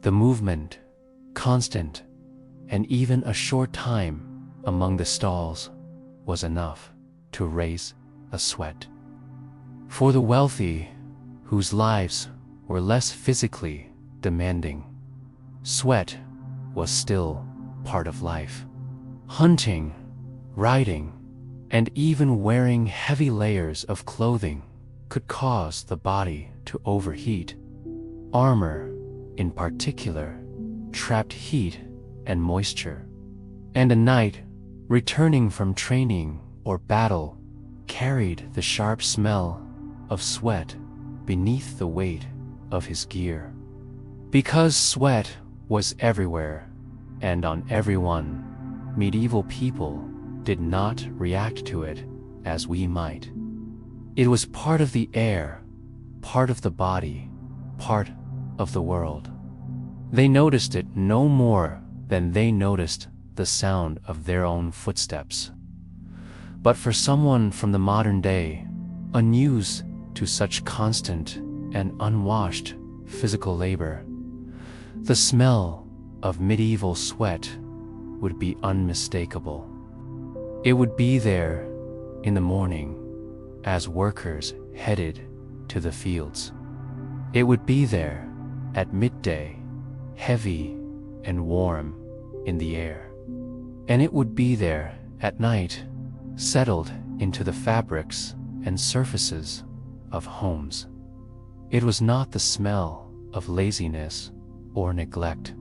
the movement constant, and even a short time among the stalls was enough to raise a sweat. For the wealthy, whose lives were less physically demanding, sweat was still part of life. Hunting, riding, and even wearing heavy layers of clothing could cause the body to overheat. Armor, in particular, trapped heat and moisture, and a knight returning from training or battle carried the sharp smell of sweat beneath the weight of his gear. Because sweat was everywhere and on everyone, medieval people did not react to it as we might. It was part of the air, part of the body, part of the world. They noticed it no more than they noticed the sound of their own footsteps. But for someone from the modern day, unused to such constant and unwashed physical labor, the smell of medieval sweat would be unmistakable. It would be there in the morning as workers headed to the fields. It would be there at midday, heavy and warm in the air. And it would be there at night, settled into the fabrics and surfaces of homes. It was not the smell of laziness or neglect.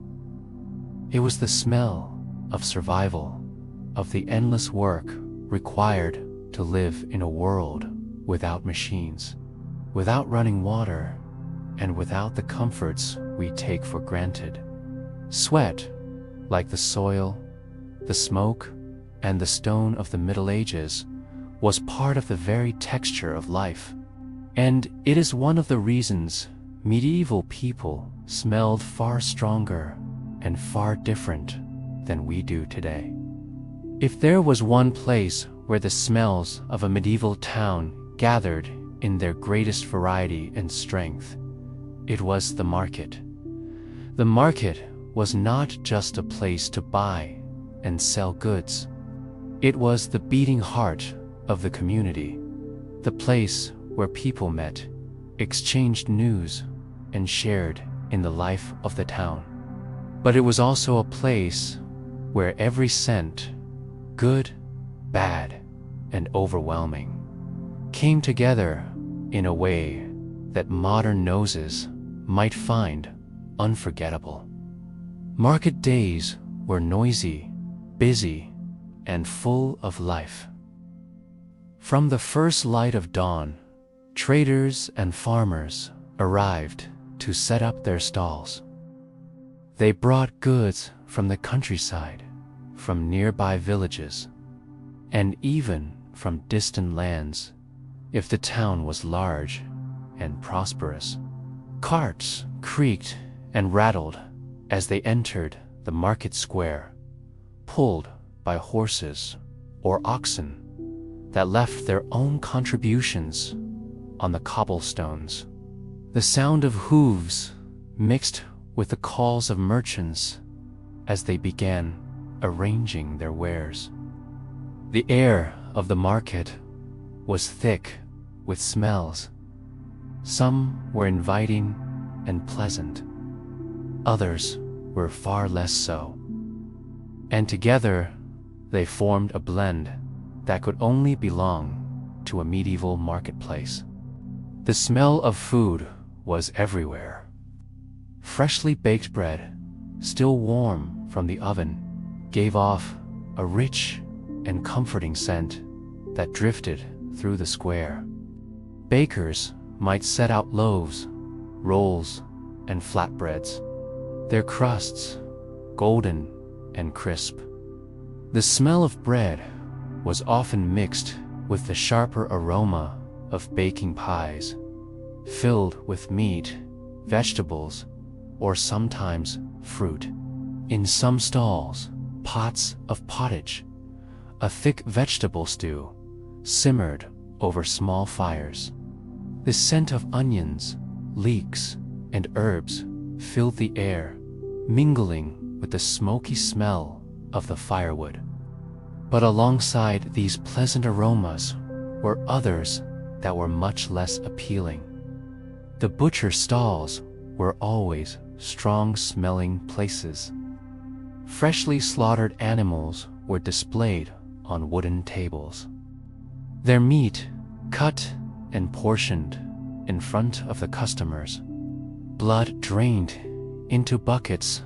It was the smell of survival, of the endless work required to live in a world without machines, without running water, and without the comforts we take for granted. Sweat, like the soil, the smoke, and the stone of the Middle Ages, was part of the very texture of life. And it is one of the reasons medieval people smelled far stronger and far different than we do today. If there was one place where the smells of a medieval town gathered in their greatest variety and strength, it was the market. The market was not just a place to buy and sell goods. It was the beating heart of the community, the place where people met, exchanged news, and shared in the life of the town. But it was also a place where every scent, good, bad, and overwhelming, came together in a way that modern noses might find unforgettable. Market days were noisy, busy, and full of life. From the first light of dawn, traders and farmers arrived to set up their stalls. They brought goods from the countryside, from nearby villages, and even from distant lands, if the town was large and prosperous. Carts creaked and rattled as they entered the market square, pulled by horses or oxen that left their own contributions on the cobblestones. The sound of hooves mixed with the calls of merchants as they began arranging their wares. The air of the market was thick with smells. Some were inviting and pleasant. Others were far less so. And together they formed a blend that could only belong to a medieval marketplace. The smell of food was everywhere. Freshly baked bread, still warm from the oven, gave off a rich and comforting scent that drifted through the square. Bakers might set out loaves, rolls, and flatbreads, their crusts golden and crisp. The smell of bread was often mixed with the sharper aroma of baking pies, filled with meat, vegetables, or sometimes fruit. In some stalls, pots of pottage, a thick vegetable stew, simmered over small fires. The scent of onions, leeks, and herbs filled the air, mingling with the smoky smell of the firewood. But alongside these pleasant aromas were others that were much less appealing. The butcher stalls were always strong-smelling places. Freshly slaughtered animals were displayed on wooden tables. Their meat cut and portioned in front of the customers. Blood drained into buckets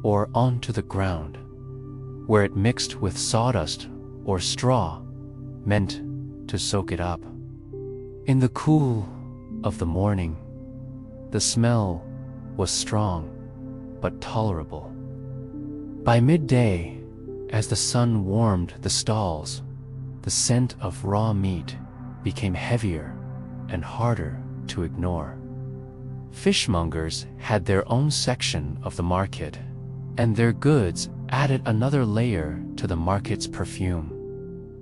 or onto the ground, where it mixed with sawdust or straw, meant to soak it up. In the cool of the morning, the smell was strong but tolerable. By midday, as the sun warmed the stalls, the scent of raw meat became heavier and harder to ignore. Fishmongers had their own section of the market, and their goods added another layer to the market's perfume.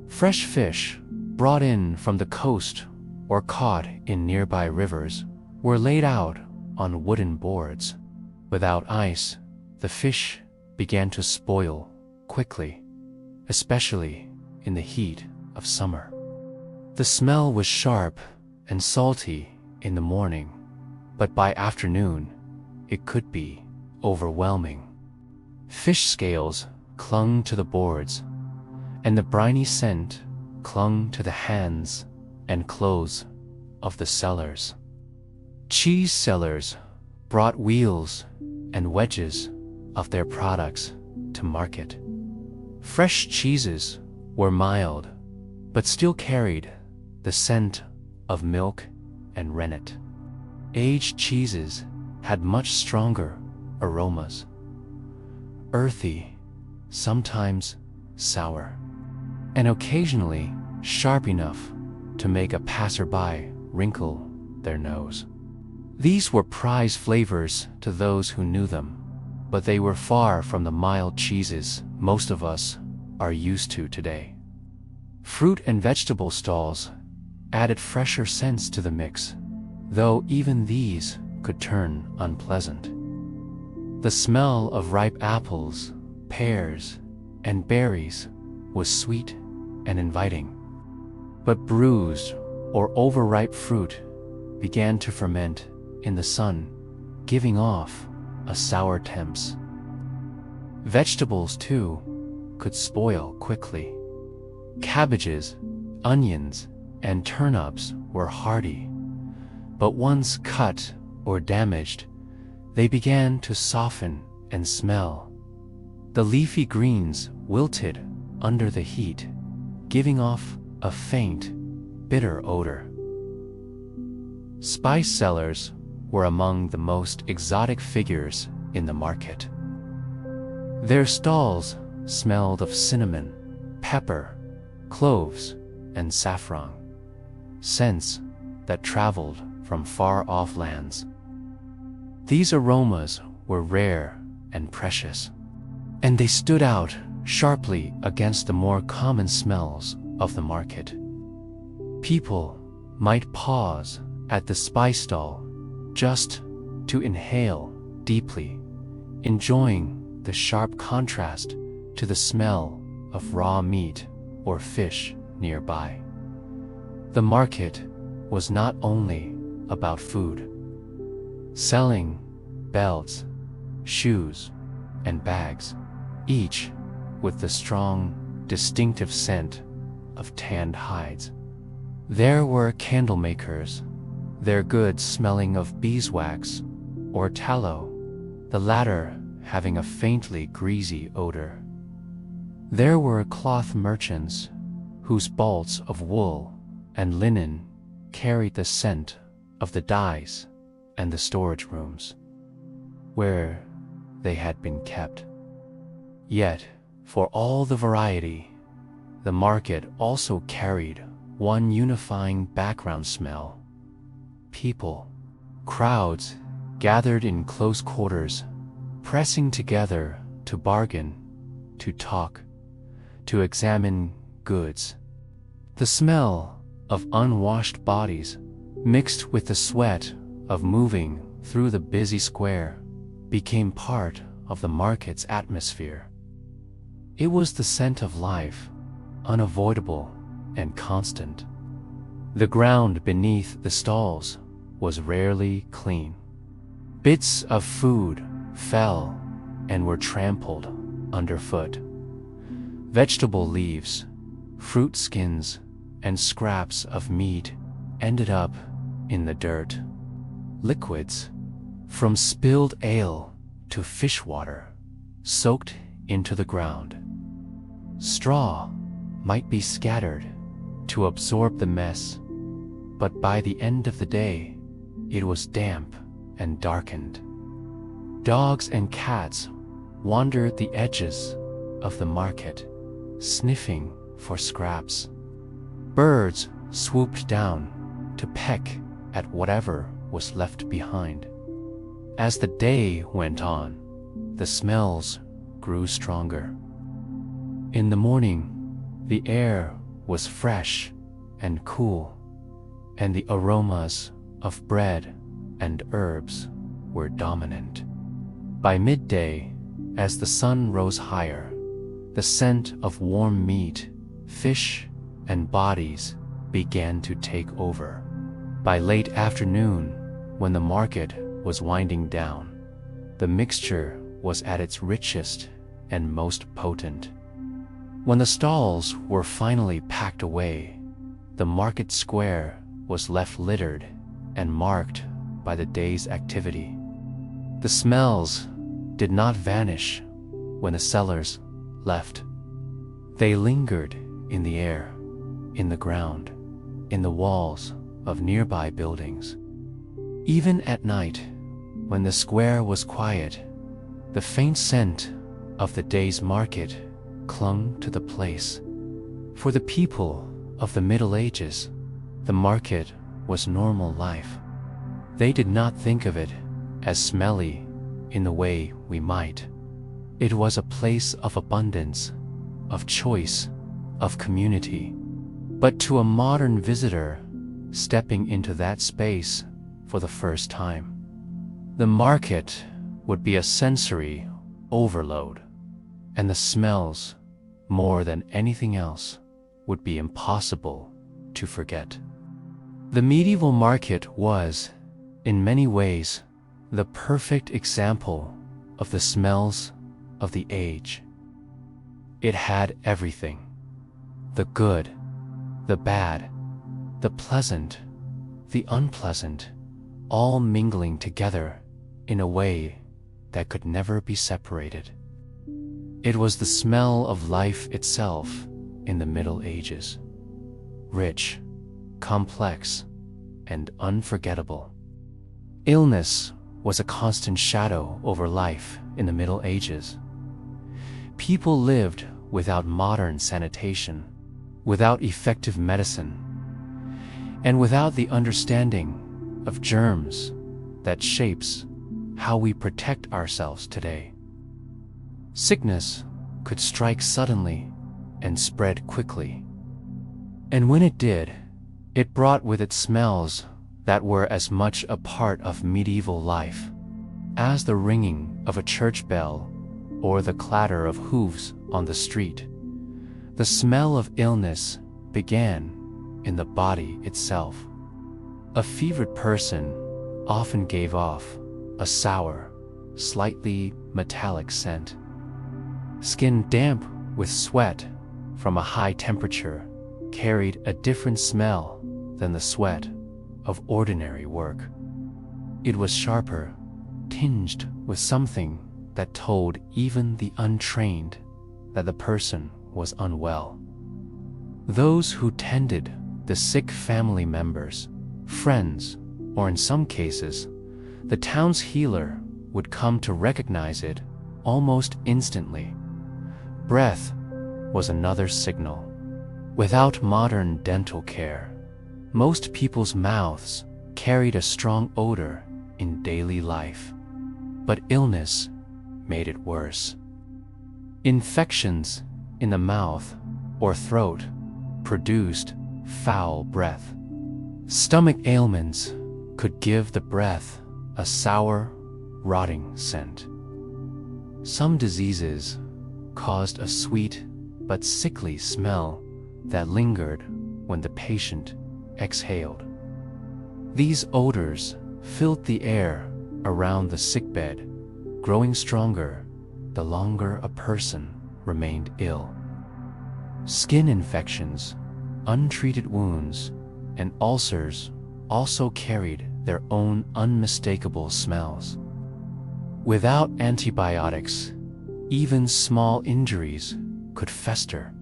Fresh fish, brought in from the coast or caught in nearby rivers, were laid out on wooden boards. Without ice, the fish began to spoil quickly, especially in the heat of summer. The smell was sharp and salty in the morning, but by afternoon, it could be overwhelming. Fish scales clung to the boards, and the briny scent clung to the hands and clothes of the sellers. Cheese sellers brought wheels and wedges of their products to market. Fresh cheeses were mild, but still carried the scent of milk and rennet. Aged cheeses had much stronger aromas, earthy, sometimes sour, and occasionally sharp enough to make a passerby wrinkle their nose. These were prize flavors to those who knew them, but they were far from the mild cheeses most of us are used to today. Fruit and vegetable stalls added fresher scents to the mix, though even these could turn unpleasant. The smell of ripe apples, pears, and berries was sweet and inviting, but bruised or overripe fruit began to ferment in the sun, giving off a sour temps. Vegetables, too, could spoil quickly. Cabbages, onions, and turnips were hardy, but once cut or damaged, they began to soften and smell. The leafy greens wilted under the heat, giving off a faint, bitter odor. Spice sellers were among the most exotic figures in the market. Their stalls smelled of cinnamon, pepper, cloves, and saffron, scents that traveled from far-off lands. These aromas were rare and precious, and they stood out sharply against the more common smells of the market. People might pause at the spice stall just to inhale deeply, enjoying the sharp contrast to the smell of raw meat or fish nearby. The market was not only about food. Selling belts, shoes, and bags, each with the strong, distinctive scent of tanned hides. There were candle makers, their goods smelling of beeswax or tallow, the latter having a faintly greasy odor. There were cloth merchants whose bolts of wool and linen carried the scent of the dyes and the storage rooms where they had been kept. Yet, for all the variety, the market also carried one unifying background smell: people. Crowds gathered in close quarters, pressing together to bargain, to talk, to examine goods. The smell of unwashed bodies mixed with the sweat of moving through the busy square became part of the market's atmosphere. It was the scent of life, unavoidable and constant. The ground beneath the stalls was rarely clean. Bits of food fell and were trampled underfoot. Vegetable leaves, fruit skins, and scraps of meat ended up in the dirt. Liquids, from spilled ale to fish water, soaked into the ground. Straw might be scattered to absorb the mess, but by the end of the day, it was damp and darkened. Dogs and cats wandered the edges of the market, sniffing for scraps. Birds swooped down to peck at whatever was left behind. As the day went on, the smells grew stronger. In the morning, the air was fresh and cool, and the aromas of bread and herbs were dominant. By midday, as the sun rose higher, the scent of warm meat, fish, and bodies began to take over. By late afternoon, when the market was winding down, the mixture was at its richest and most potent. When the stalls were finally packed away, the market square was left littered and marked by the day's activity. The smells did not vanish when the settlers left. They lingered in the air, in the ground, in the walls of nearby buildings. Even at night, when the square was quiet, the faint scent of the day's market clung to the place. For the people of the Middle Ages, the market was normal life. They did not think of it as smelly in the way we might. It was a place of abundance, of choice, of community. But to a modern visitor stepping into that space for the first time, the market would be a sensory overload, and the smells, more than anything else, would be impossible to forget. The medieval market was, in many ways, the perfect example of the smells of the age. It had everything: the good, the bad, the pleasant, the unpleasant, all mingling together in a way that could never be separated. It was the smell of life itself in the Middle Ages, rich, complex, and unforgettable. Illness was a constant shadow over life in the Middle Ages. People lived without modern sanitation, without effective medicine, and without the understanding of germs that shapes how we protect ourselves today. Sickness could strike suddenly and spread quickly. And when it did, it brought with it smells that were as much a part of medieval life as the ringing of a church bell or the clatter of hooves on the street. The smell of illness began in the body itself. A fevered person often gave off a sour, slightly metallic scent. Skin damp with sweat from a high temperature carried a different smell than the sweat of ordinary work. It was sharper, tinged with something that told even the untrained that the person was unwell. Those who tended the sick family members, friends, or in some cases, the town's healer would come to recognize it almost instantly. Breath was another signal. Without modern dental care, most people's mouths carried a strong odor in daily life. But illness made it worse. Infections in the mouth or throat produced foul breath. Stomach ailments could give the breath a sour, rotting scent. Some diseases caused a sweet but sickly smell that lingered when the patient exhaled. These odors filled the air around the sickbed, growing stronger the longer a person remained ill. Skin infections, untreated wounds, and ulcers also carried their own unmistakable smells. Without antibiotics, even small injuries could fester.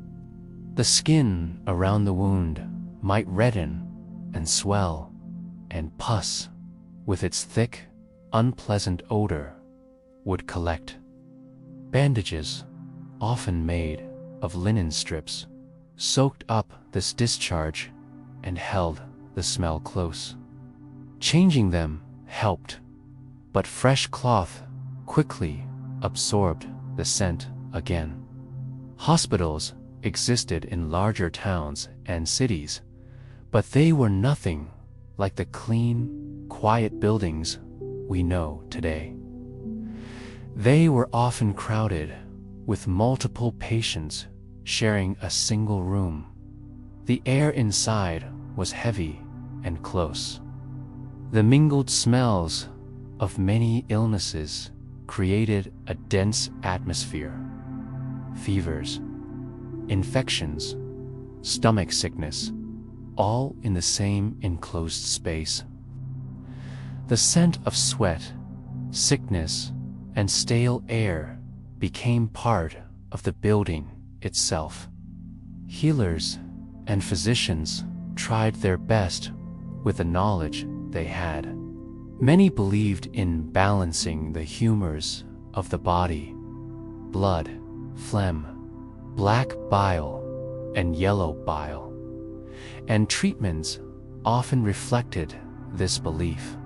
The skin around the wound might redden and swell, and pus, with its thick, unpleasant odor, would collect. Bandages, often made of linen strips, soaked up this discharge and held the smell close. Changing them helped, but fresh cloth quickly absorbed the scent again. Hospitals existed in larger towns and cities, but they were nothing like the clean, quiet buildings we know today. They were often crowded with multiple patients sharing a single room. The air inside was heavy and close. The mingled smells of many illnesses created a dense atmosphere. Fevers, infections, stomach sickness, all in the same enclosed space. The scent of sweat, sickness, and stale air became part of the building itself. Healers and physicians tried their best with the knowledge they had. Many believed in balancing the humors of the body: blood, phlegm, black bile, and yellow bile, and treatments often reflected this belief.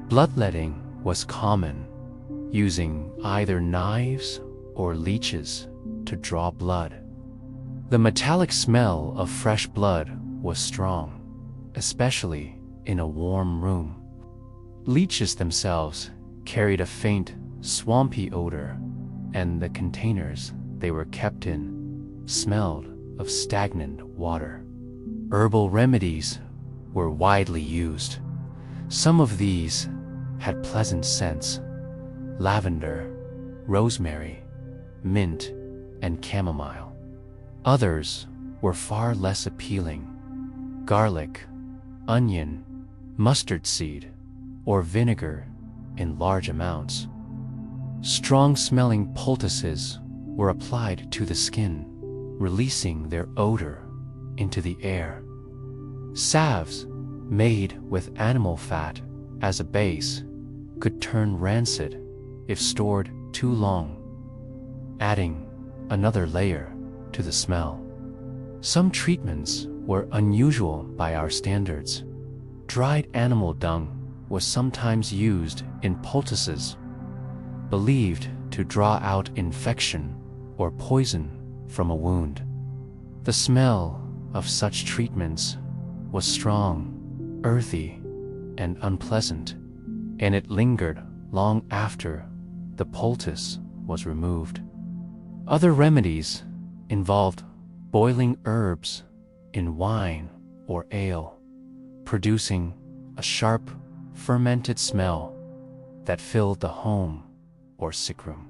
Bloodletting was common, using either knives or leeches to draw blood. The metallic smell of fresh blood was strong, especially in a warm room. Leeches themselves carried a faint, swampy odor, and the containers they were kept in smelled of stagnant water. Herbal remedies were widely used. Some of these had pleasant scents: lavender, rosemary, mint, and chamomile. Others were far less appealing: garlic, onion, mustard seed, or vinegar in large amounts. Strong-smelling poultices were applied to the skin, releasing their odor into the air. Salves made with animal fat as a base could turn rancid if stored too long, adding another layer to the smell. Some treatments were unusual by our standards. Dried animal dung was sometimes used in poultices, believed to draw out infection or poison from a wound. The smell of such treatments was strong, earthy, and unpleasant, and it lingered long after the poultice was removed. Other remedies involved boiling herbs in wine or ale, producing a sharp, fermented smell that filled the home or sickroom.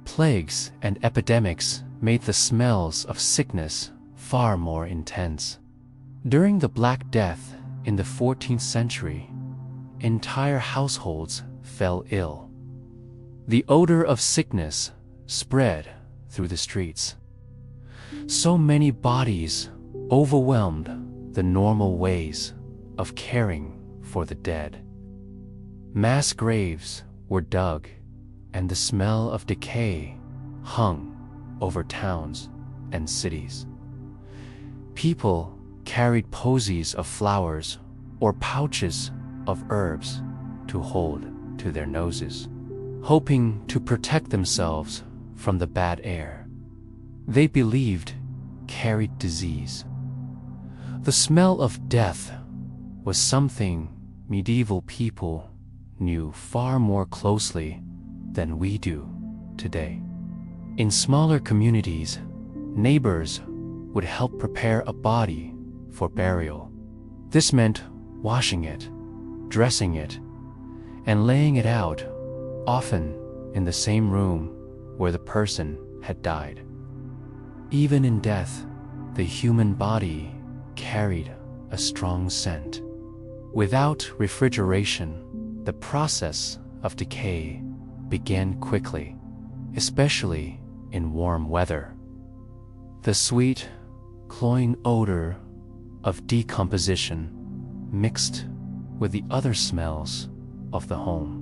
Plagues and epidemics made the smells of sickness far more intense. During the Black Death in the 14th century, entire households fell ill. The odor of sickness spread through the streets. So many bodies overwhelmed the normal ways of caring for the dead. Mass graves were dug, and the smell of decay hung over towns and cities. People carried posies of flowers or pouches of herbs to hold to their noses, hoping to protect themselves from the bad air they believed carried disease. The smell of death was something medieval people knew far more closely than we do today. In smaller communities, neighbors would help prepare a body for burial. This meant washing it, dressing it, and laying it out, often in the same room where the person had died. Even in death, the human body carried a strong scent. Without refrigeration, the process of decay began quickly, especially in warm weather. The sweet, cloying odor of decomposition mixed with the other smells of the home.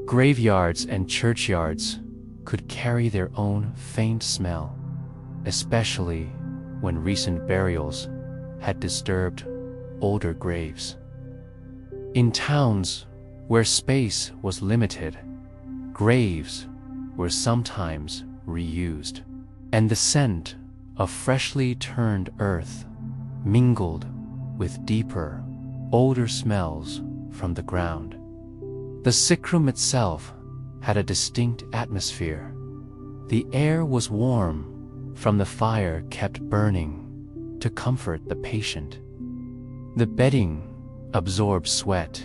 Graveyards and churchyards could carry their own faint smell, especially when recent burials had disturbed older graves. In towns where space was limited, graves were sometimes reused, and the scent of freshly turned earth mingled with deeper, older smells from the ground. The sickroom itself had a distinct atmosphere. The air was warm from the fire kept burning to comfort the patient. The bedding absorbed sweat,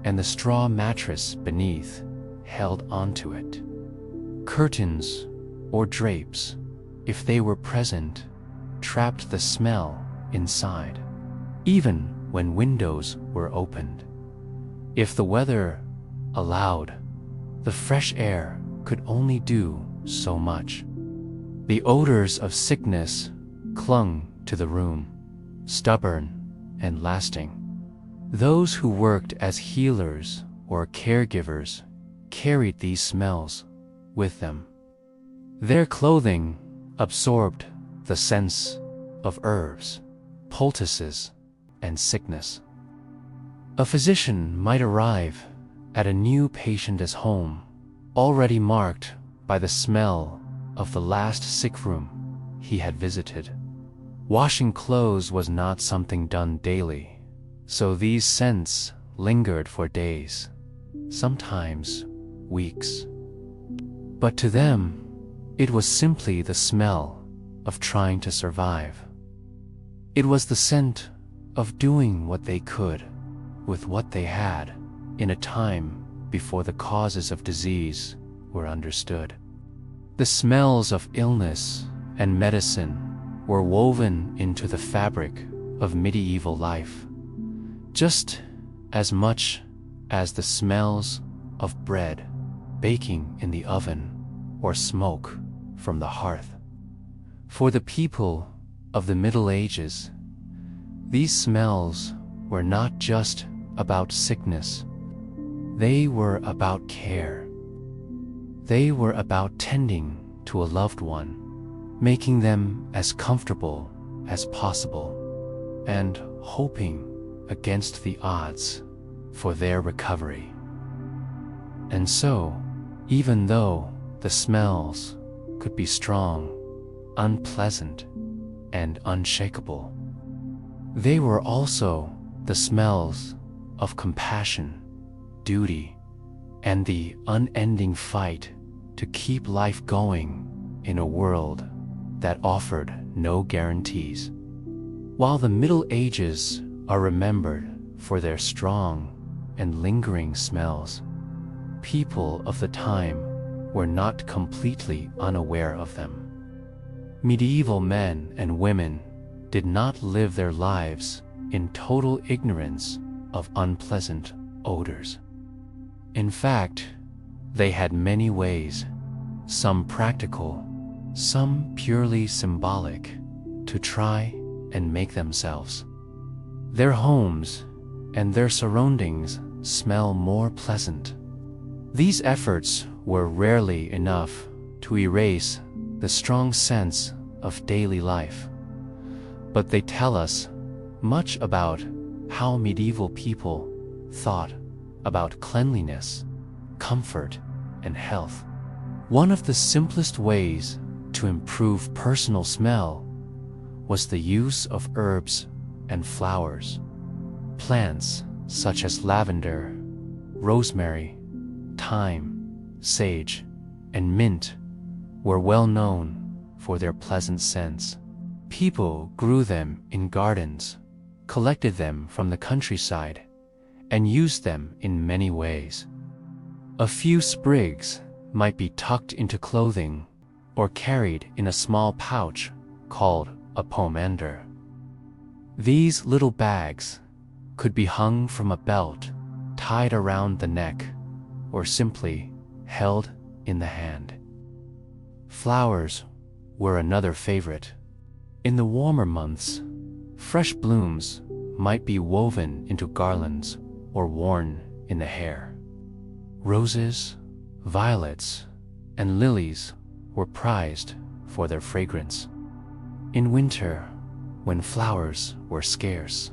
and the straw mattress beneath held onto it. Curtains or drapes, if they were present, trapped the smell inside, even when windows were opened. If the weather allowed, the fresh air could only do so much. The odors of sickness clung to the room, stubborn and lasting. Those who worked as healers or caregivers carried these smells with them. Their clothing absorbed the scents of herbs, poultices, and sickness. A physician might arrive at a new patient's home, already marked by the smell of the last sick room he had visited. Washing clothes was not something done daily, so these scents lingered for days, sometimes weeks. But to them, it was simply the smell of trying to survive. It was the scent of doing what they could with what they had in a time before the causes of disease were understood. The smells of illness and medicine were woven into the fabric of medieval life, just as much as the smells of bread baking in the oven or smoke from the hearth. For the people of the Middle Ages, these smells were not just about sickness, they were about care. They were about tending to a loved one, making them as comfortable as possible, and hoping against the odds for their recovery. And so, even though the smells could be strong, unpleasant, and unshakable, they were also the smells of compassion, duty, and the unending fight to keep life going in a world that offered no guarantees. While the Middle Ages are remembered for their strong and lingering smells, people of the time were not completely unaware of them. Medieval men and women did not live their lives in total ignorance of unpleasant odors. In fact, they had many ways, some practical, some purely symbolic, to try and make themselves, their homes, and their surroundings smell more pleasant. These efforts were rarely enough to erase the strong sense of daily life, but they tell us much about how medieval people thought about cleanliness, comfort, and health. One of the simplest ways to improve personal smell was the use of herbs and flowers. Plants such as lavender, rosemary, thyme, sage, and mint were well known for their pleasant scents. People grew them in gardens, collected them from the countryside, and used them in many ways. A few sprigs might be tucked into clothing or carried in a small pouch called a pomander. These little bags could be hung from a belt tied around the neck or simply held in the hand. Flowers were another favorite. In the warmer months, fresh blooms might be woven into garlands or worn in the hair. Roses, violets, and lilies were prized for their fragrance. In winter, when flowers were scarce,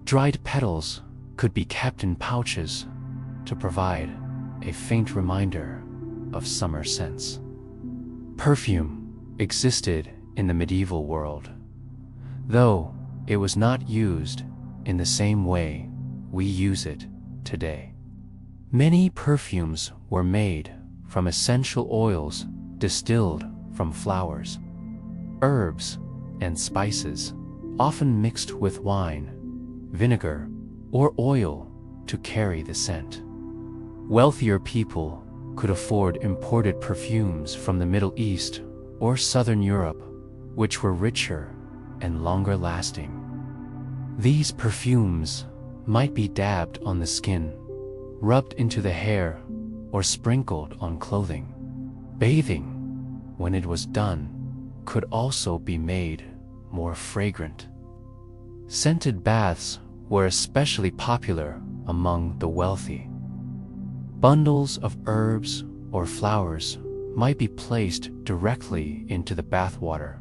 dried petals could be kept in pouches to provide a faint reminder of summer scents. Perfume existed in the medieval world, though it was not used in the same way we use it today. Many perfumes were made from essential oils distilled from flowers, herbs, and spices, often mixed with wine, vinegar, or oil to carry the scent. Wealthier people could afford imported perfumes from the Middle East or Southern Europe, which were richer and longer lasting. These perfumes might be dabbed on the skin, rubbed into the hair or sprinkled on clothing. Bathing, when it was done, could also be made more fragrant. Scented baths were especially popular among the wealthy. Bundles of herbs or flowers might be placed directly into the bathwater.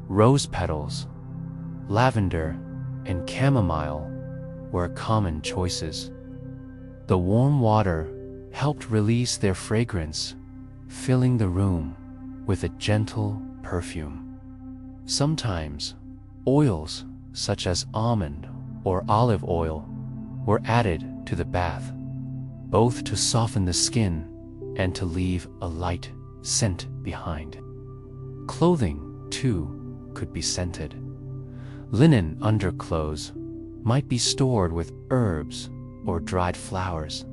Rose petals, lavender, and chamomile were common choices. The warm water helped release their fragrance, filling the room with a gentle perfume. Sometimes, oils such as almond or olive oil were added to the bath, both to soften the skin and to leave a light scent behind. Clothing, too, could be scented. Linen underclothes might be stored with herbs or dried flowers,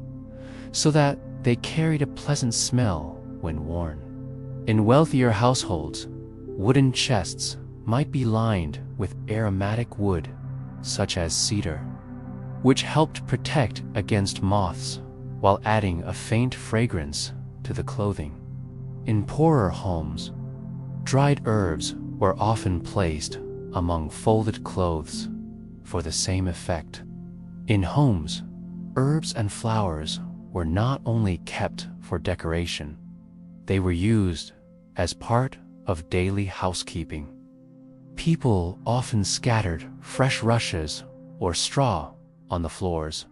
so that they carried a pleasant smell when worn. In wealthier households, wooden chests might be lined with aromatic wood, such as cedar, which helped protect against moths while adding a faint fragrance to the clothing. In poorer homes, dried herbs were often placed among folded clothes for the same effect. In homes, herbs and flowers were not only kept for decoration, they were used as part of daily housekeeping. People often scattered fresh rushes or straw on the floors,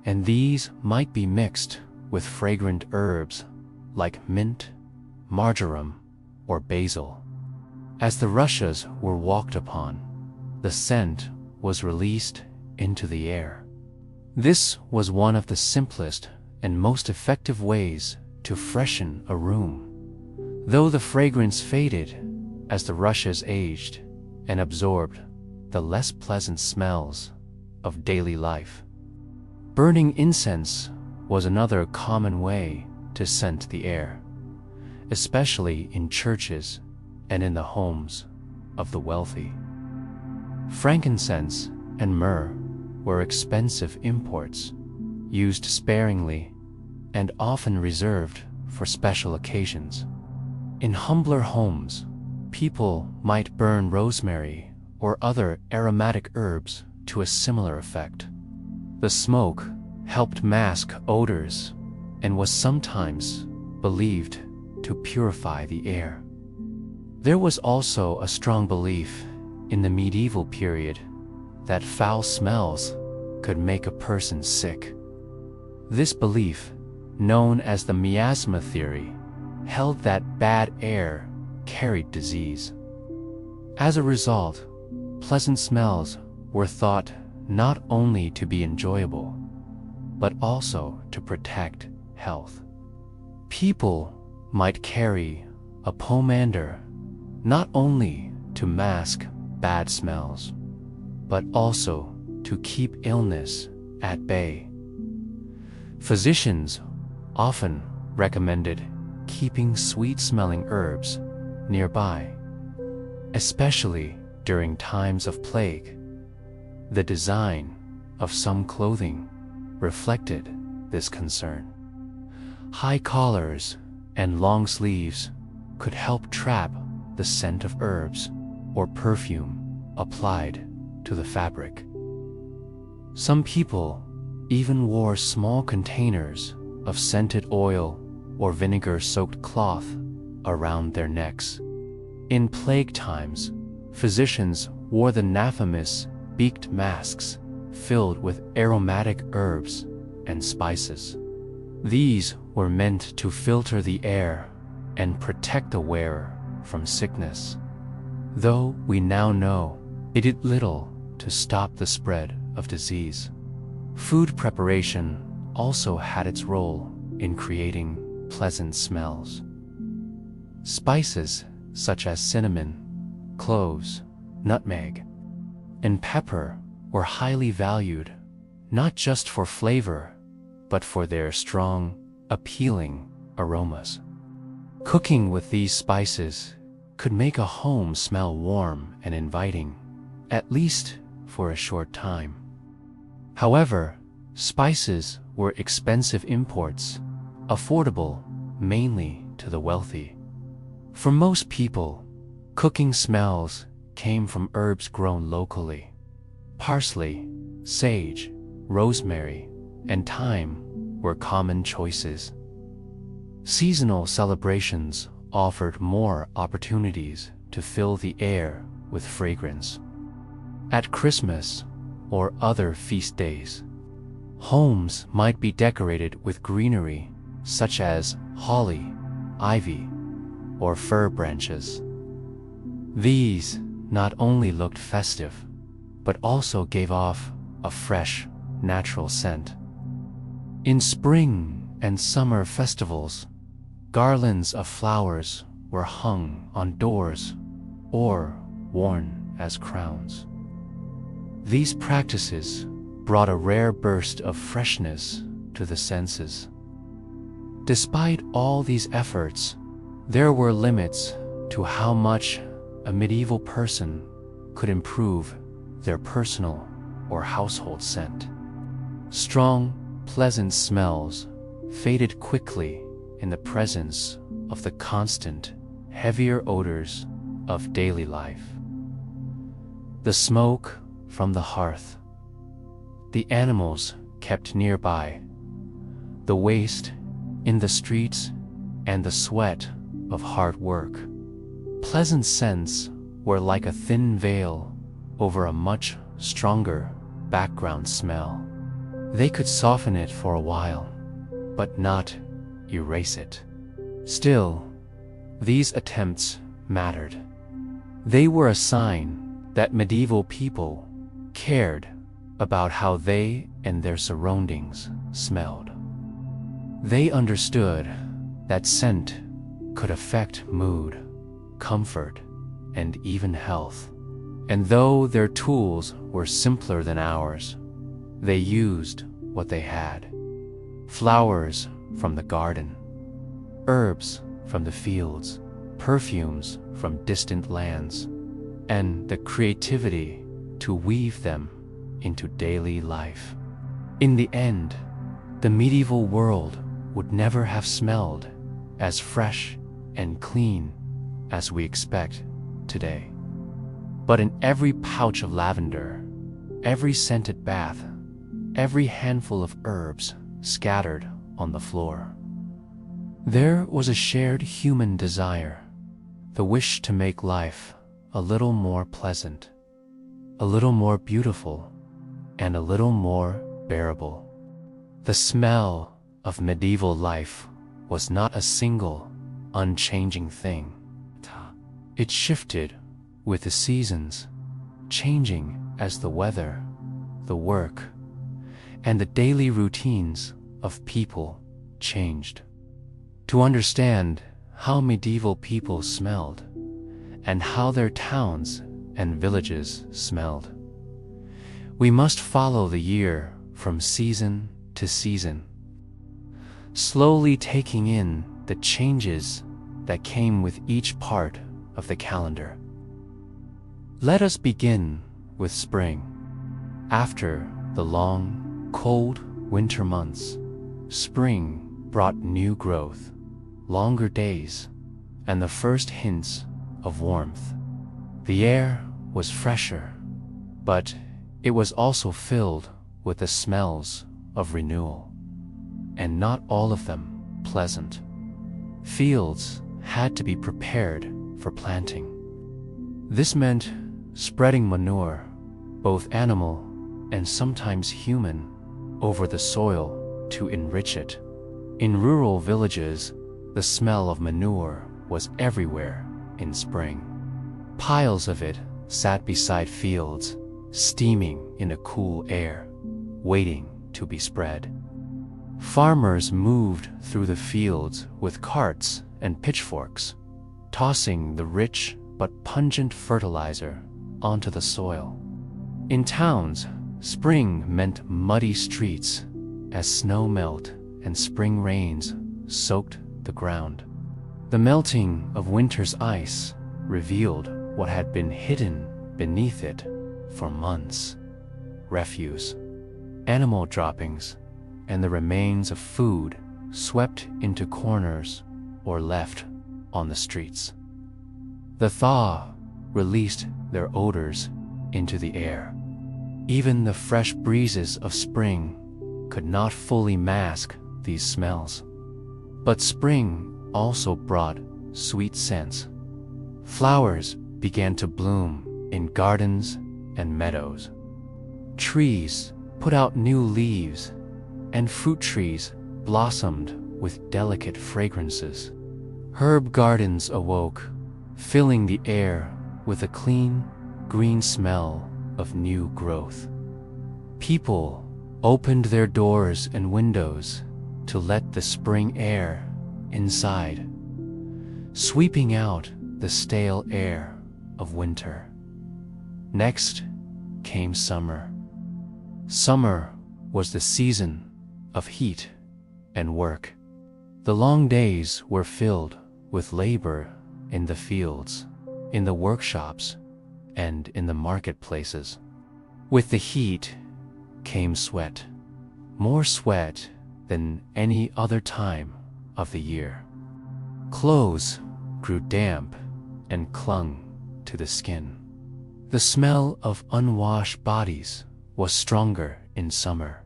and these might be mixed with fragrant herbs like mint, marjoram, or basil. As the rushes were walked upon, the scent was released into the air. This was one of the simplest and most effective ways to freshen a room, though the fragrance faded as the rushes aged and absorbed the less pleasant smells of daily life. Burning incense was another common way to scent the air, especially in churches and in the homes of the wealthy. Frankincense and myrrh were expensive imports, used sparingly and often reserved for special occasions. In humbler homes, people might burn rosemary or other aromatic herbs to a similar effect. The smoke helped mask odors and was sometimes believed to purify the air. There was also a strong belief in the medieval period that foul smells could make a person sick. This belief, known as the miasma theory, held that bad air carried disease. As a result, pleasant smells were thought not only to be enjoyable, but also to protect health. People might carry a pomander not only to mask bad smells, but also to keep illness at bay. Physicians often recommended keeping sweet-smelling herbs nearby, especially during times of plague. The design of some clothing reflected this concern. High collars and long sleeves could help trap the scent of herbs or perfume applied to the fabric. Some people even wore small containers of scented oil or vinegar-soaked cloth around their necks. In plague times, physicians wore the infamous beaked masks filled with aromatic herbs and spices. These were meant to filter the air and protect the wearer from sickness, though we now know it did little to stop the spread of disease. Food preparation also had its role in creating pleasant smells. Spices such as cinnamon, cloves, nutmeg, and pepper were highly valued, not just for flavor, but for their strong, appealing aromas. Cooking with these spices could make a home smell warm and inviting, at least for a short time. However, spices were expensive imports, affordable mainly to the wealthy. For most people, cooking smells came from herbs grown locally. Parsley, sage, rosemary, and thyme were common choices. Seasonal celebrations offered more opportunities to fill the air with fragrance. At Christmas or other feast days, homes might be decorated with greenery such as holly, ivy, or fir branches. These not only looked festive, but also gave off a fresh, natural scent. In spring and summer festivals, garlands of flowers were hung on doors or worn as crowns. These practices brought a rare burst of freshness to the senses. Despite all these efforts, there were limits to how much a medieval person could improve their personal or household scent. Strong, pleasant smells faded quickly in the presence of the constant, heavier odors of daily life. The smoke from the hearth, the animals kept nearby, the waste in the streets, and the sweat of hard work. Pleasant scents were like a thin veil over a much stronger background smell. They could soften it for a while, but not erase it. Still, these attempts mattered. They were a sign that medieval people cared about how they and their surroundings smelled. They understood that scent could affect mood, comfort, and even health. And though their tools were simpler than ours, they used what they had: flowers from the garden, herbs from the fields, perfumes from distant lands, and the creativity to weave them into daily life. In the end, the medieval world would never have smelled as fresh and clean as we expect today. But in every pouch of lavender, every scented bath, every handful of herbs scattered on the floor, there was a shared human desire, the wish to make life a little more pleasant, a little more beautiful, and a little more bearable. The smell of medieval life was not a single, unchanging thing. It shifted with the seasons, changing as the weather, the work, and the daily routines of people changed. To understand how medieval people smelled and how their towns and villages smelled, we must follow the year from season to season, slowly taking in the changes that came with each part of the calendar. Let us begin with spring. After the long, cold winter months, spring brought new growth, longer days, and the first hints of warmth. The air was fresher, but it was also filled with the smells of renewal, and not all of them pleasant. Fields had to be prepared for planting. This meant spreading manure, both animal and sometimes human, over the soil to enrich it. In rural villages, the smell of manure was everywhere in spring. Piles of it sat beside fields, steaming in a cool air, waiting to be spread. Farmers moved through the fields with carts and pitchforks, tossing the rich but pungent fertilizer onto the soil. In towns, spring meant muddy streets as snow melt and spring rains soaked the ground. The melting of winter's ice revealed what had been hidden beneath it for months: refuse, animal droppings, and the remains of food swept into corners or left on the streets. The thaw released their odors into the air. Even the fresh breezes of spring could not fully mask these smells. But spring also brought sweet scents. Flowers began to bloom in gardens and meadows. Trees put out new leaves, and fruit trees blossomed with delicate fragrances. Herb gardens awoke, filling the air with a clean, green smell of new growth. People opened their doors and windows to let the spring air inside, sweeping out the stale air of winter. Next came summer. Summer was the season of heat and work. The long days were filled with labor in the fields, in the workshops, and in the marketplaces. With the heat came sweat, more sweat than any other time of the year. Clothes grew damp and clung to the skin. The smell of unwashed bodies was stronger in summer,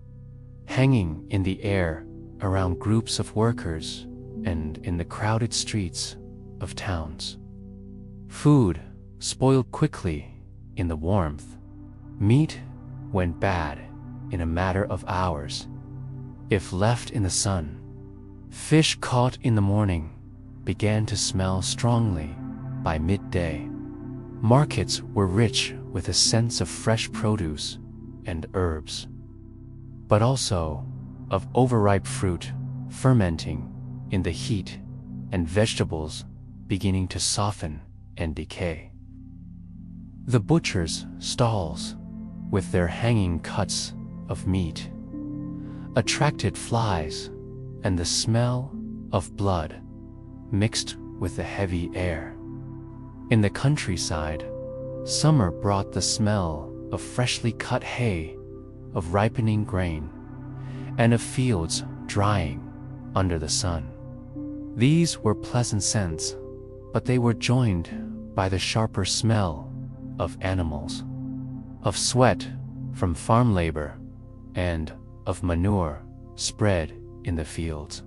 hanging in the air around groups of workers and in the crowded streets of towns. Food spoiled quickly in the warmth. Meat went bad in a matter of hours if left in the sun. Fish caught in the morning began to smell strongly by midday. Markets were rich with a sense of fresh produce and herbs, but also of overripe fruit fermenting in the heat and vegetables beginning to soften and decay. The butchers' stalls, with their hanging cuts of meat, attracted flies, and the smell of blood mixed with the heavy air. In the countryside, summer brought the smell of freshly cut hay, of ripening grain, and of fields drying under the sun. These were pleasant scents, but they were joined by the sharper smell of animals, of sweat from farm labor, and of manure spread in the fields.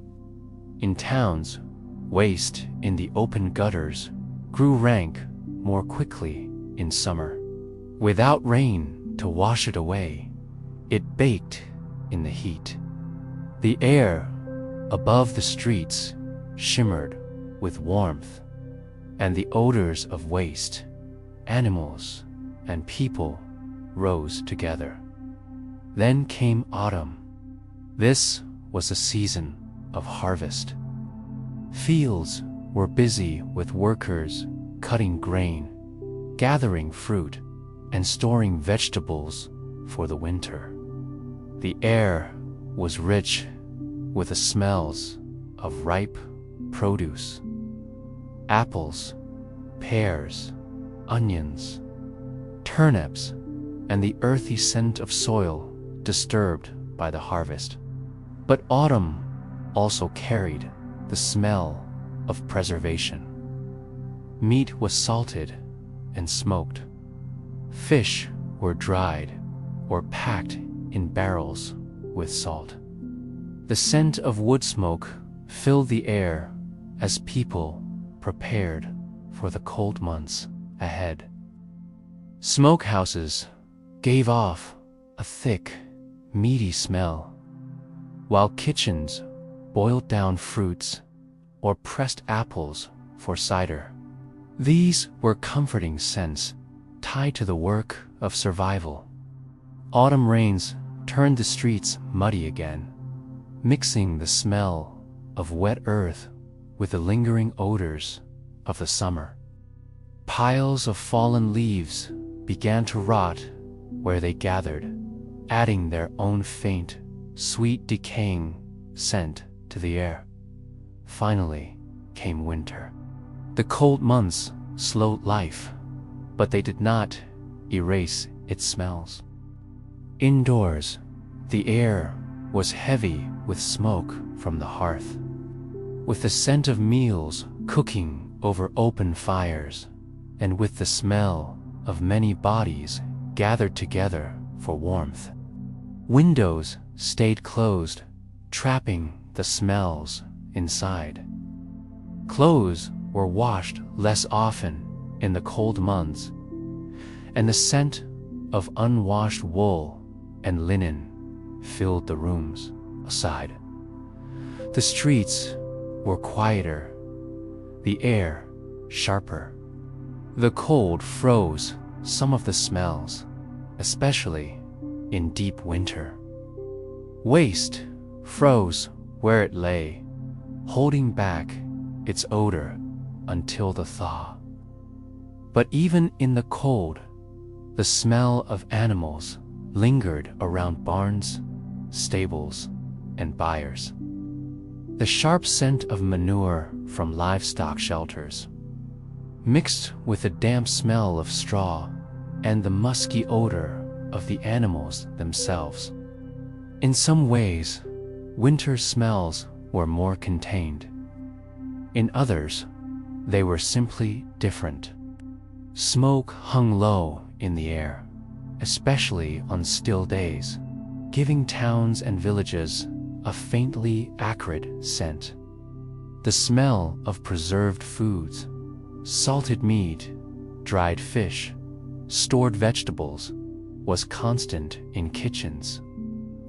In towns, waste in the open gutters grew rank more quickly in summer. Without rain to wash it away, it baked in the heat. The air above the streets shimmered with warmth, and the odors of waste, animals, and people rose together. Then came autumn. This was a season of harvest. Fields were busy with workers cutting grain, gathering fruit, and storing vegetables for the winter. The air was rich with the smells of ripe produce: apples, pears, onions, turnips, and the earthy scent of soil disturbed by the harvest. But autumn also carried the smell of preservation. Meat was salted and smoked. Fish were dried or packed in barrels with salt. The scent of wood smoke filled the air as people prepared for the cold months ahead. Smokehouses gave off a thick, meaty smell, while kitchens boiled down fruits or pressed apples for cider. These were comforting scents tied to the work of survival. Autumn rains turned the streets muddy again, mixing the smell of wet earth with the lingering odors of the summer. Piles of fallen leaves began to rot where they gathered, adding their own faint, sweet decaying scent to the air. Finally came winter. The cold months slowed life, but they did not erase its smells. Indoors, the air was heavy with smoke from the hearth, with the scent of meals cooking over open fires, and with the smell of many bodies gathered together for warmth. Windows stayed closed, trapping the smells inside. Clothes were washed less often in the cold months, and the scent of unwashed wool and linen filled the rooms aside. The streets were quieter, the air sharper. The cold froze some of the smells, especially in deep winter. Waste froze where it lay, holding back its odor until the thaw. But even in the cold, the smell of animals lingered around barns, stables, and byres. The sharp scent of manure from livestock shelters, mixed with the damp smell of straw and the musky odor of the animals themselves. In some ways, winter smells were more contained. In others, they were simply different. Smoke hung low in the air, especially on still days, giving towns and villages a faintly acrid scent. The smell of preserved foods, salted meat, dried fish, stored vegetables, was constant in kitchens.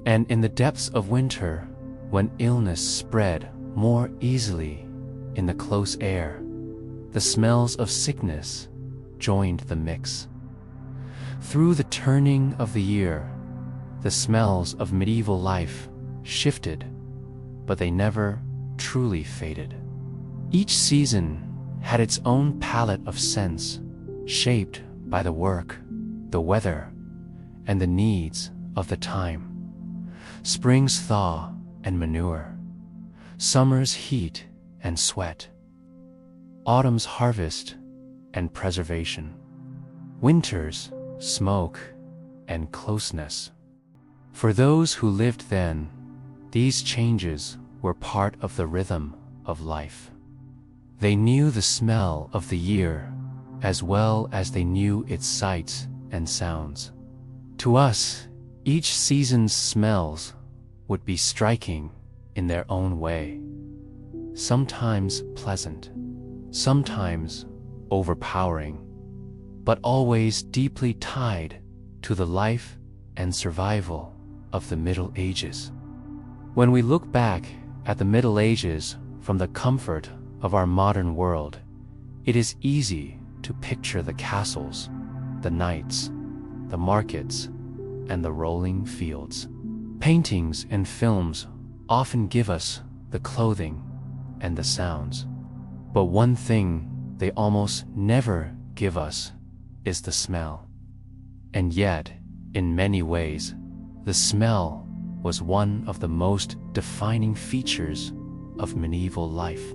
And in the depths of winter, when illness spread more easily in the close air, the smells of sickness joined the mix. Through the turning of the year, the smells of medieval life shifted, but they never truly faded. Each season had its own palette of scents, shaped by the work, the weather, and the needs of the time. Spring's thaw and manure, summer's heat and sweat, autumn's harvest and preservation, winter's smoke and closeness. For those who lived then, these changes were part of the rhythm of life. They knew the smell of the year as well as they knew its sights and sounds. To us, each season's smells would be striking in their own way, sometimes pleasant, sometimes overpowering, but always deeply tied to the life and survival of the Middle Ages. When we look back at the Middle Ages from the comfort of our modern world, it is easy to picture the castles, the knights, the markets, and the rolling fields. Paintings and films often give us the clothing and the sounds, but one thing they almost never give us is the smell. And yet, in many ways, the smell was one of the most defining features of medieval life.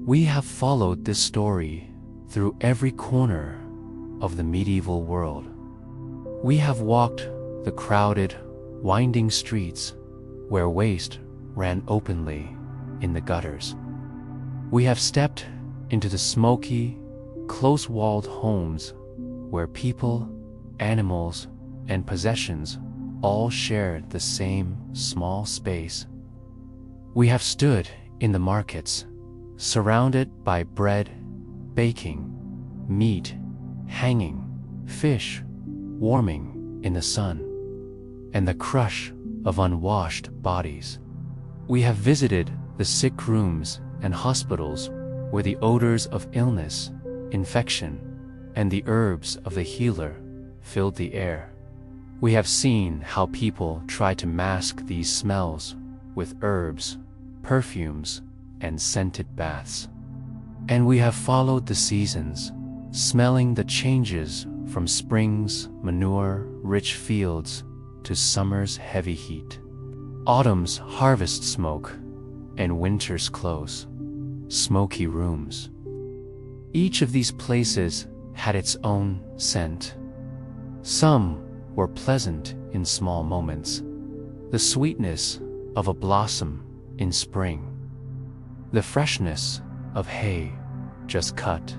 We have followed this story through every corner of the medieval world. We have walked the crowded, winding streets where waste ran openly in the gutters. We have stepped into the smoky, close-walled homes where people, animals, and possessions all shared the same small space. We have stood in the markets, surrounded by bread baking, meat hanging, fish warming in the sun, and the crush of unwashed bodies. We have visited the sick rooms and hospitals where the odors of illness, infection, and the herbs of the healer filled the air. We have seen how people try to mask these smells with herbs, perfumes, and scented baths. And we have followed the seasons, smelling the changes from spring's manure-rich fields to summer's heavy heat, autumn's harvest smoke, and winter's close, smoky rooms. Each of these places had its own scent. Some were pleasant in small moments, the sweetness of a blossom in spring, the freshness of hay just cut,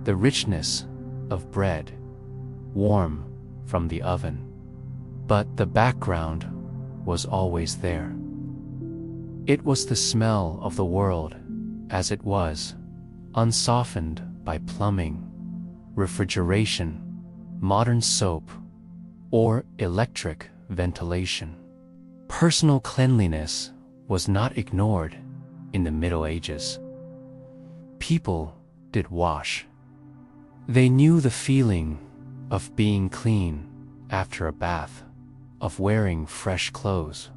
the richness of bread warm from the oven. But the background was always there. It was the smell of the world as it was, unsoftened by plumbing, refrigeration, modern soap, or electric ventilation. Personal cleanliness was not ignored in the Middle Ages. People did wash. They knew the feeling of being clean after a bath, of wearing fresh clothes,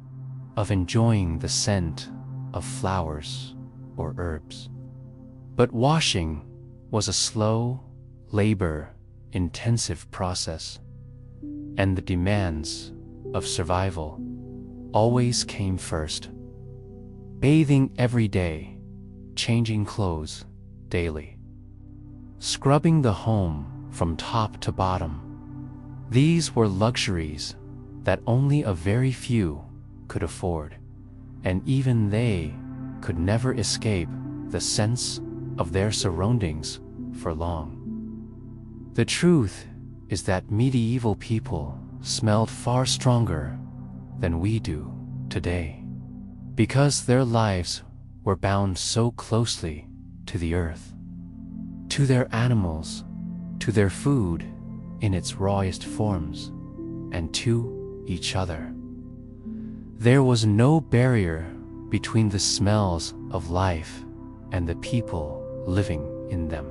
of enjoying the scent of flowers or herbs. But washing was a slow, labor-intensive process, and the demands of survival always came first. Bathing every day, changing clothes daily, scrubbing the home from top to bottom. These were luxuries that only a very few could afford, and even they could never escape the sense of their surroundings for long. The truth is that medieval people smelled far stronger than we do today, because their lives were bound so closely to the earth, to their animals, to their food in its rawest forms, and to each other. There was no barrier between the smells of life and the people living in them.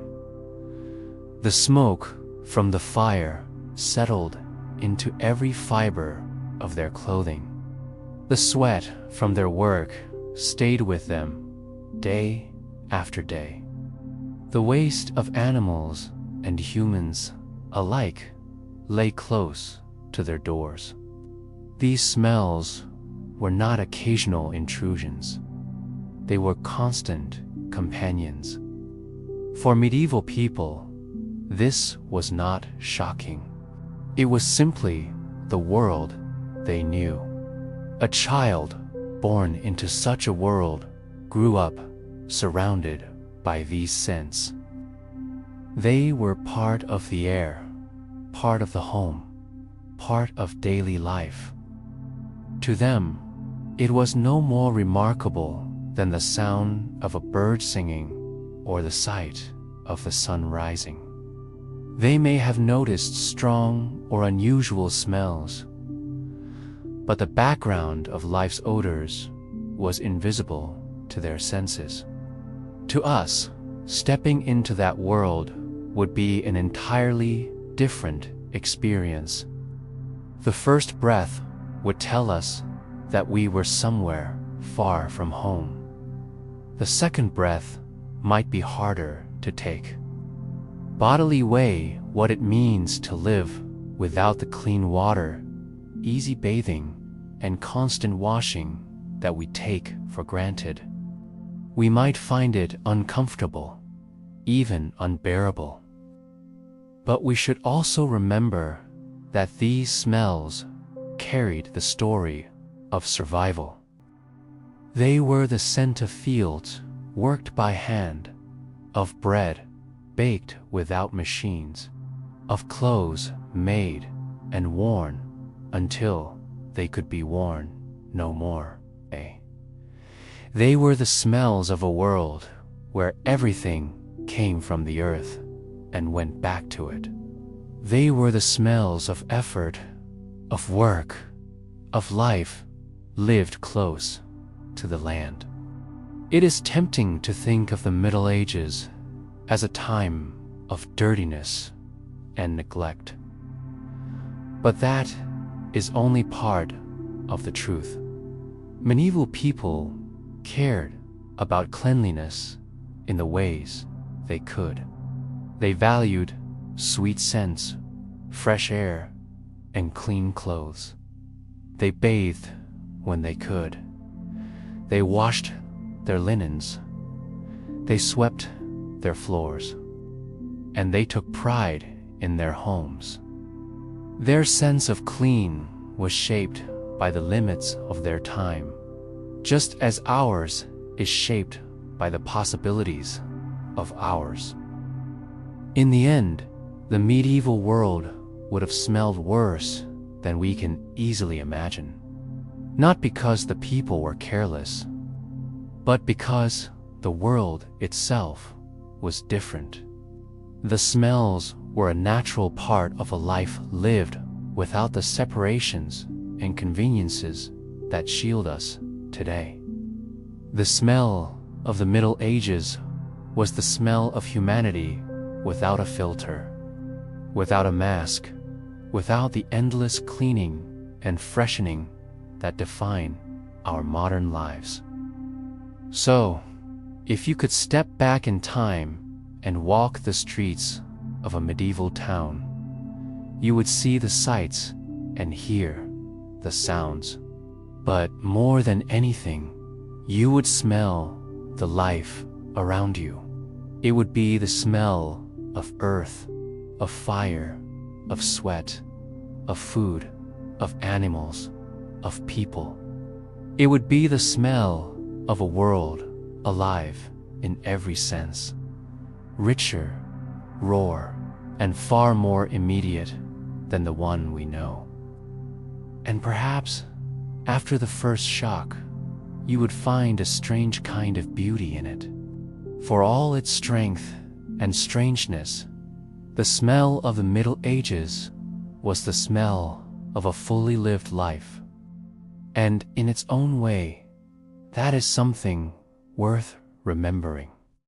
The smoke from the fire settled into every fiber of their clothing. The sweat from their work stayed with them day after day. The waste of animals and humans alike lay close to their doors. These smells were not occasional intrusions. They were constant companions. For medieval people, this was not shocking. It was simply the world they knew. A child born into such a world grew up surrounded by these scents. They were part of the air, part of the home, part of daily life. To them, it was no more remarkable than the sound of a bird singing or the sight of the sun rising. They may have noticed strong or unusual smells, but the background of life's odors was invisible to their senses. To us, stepping into that world would be an entirely different experience. The first breath would tell us that we were somewhere far from home. The second breath might be harder to take. Bodily weigh what it means to live without the clean water, easy bathing, and constant washing that we take for granted. We might find it uncomfortable, even unbearable. But we should also remember that these smells carried the story of survival. They were the scent of fields worked by hand, of bread baked without machines, of clothes made and worn until they could be worn no more. They were the smells of a world where everything came from the earth and went back to it. They were the smells of effort, of work, of life lived close to the land. It is tempting to think of the Middle Ages as a time of dirtiness and neglect. But that is only part of the truth. Medieval people cared about cleanliness in the ways they could. They valued sweet scents, fresh air, and clean clothes. They bathed when they could. They washed their linens. They swept their floors. And they took pride in their homes. Their sense of clean was shaped by the limits of their time just as ours is shaped by the possibilities of ours. In the end, the medieval world would have smelled worse than we can easily imagine. Not because the people were careless, but because the world itself was different. The smells were a natural part of a life lived without the separations and conveniences that shield us today. The smell of the Middle Ages was the smell of humanity without a filter, without a mask, without the endless cleaning and freshening that define our modern lives. So, if you could step back in time and walk the streets of a medieval town, you would see the sights and hear the sounds. But more than anything, you would smell the life around you. It would be the smell of earth, of fire, of sweat, of food, of animals, of people. It would be the smell of a world alive in every sense, richer, raw, and far more immediate than the one we know. And perhaps, after the first shock, you would find a strange kind of beauty in it. For all its strength and strangeness, the smell of the Middle Ages was the smell of a fully lived life. And in its own way, that is something worth remembering.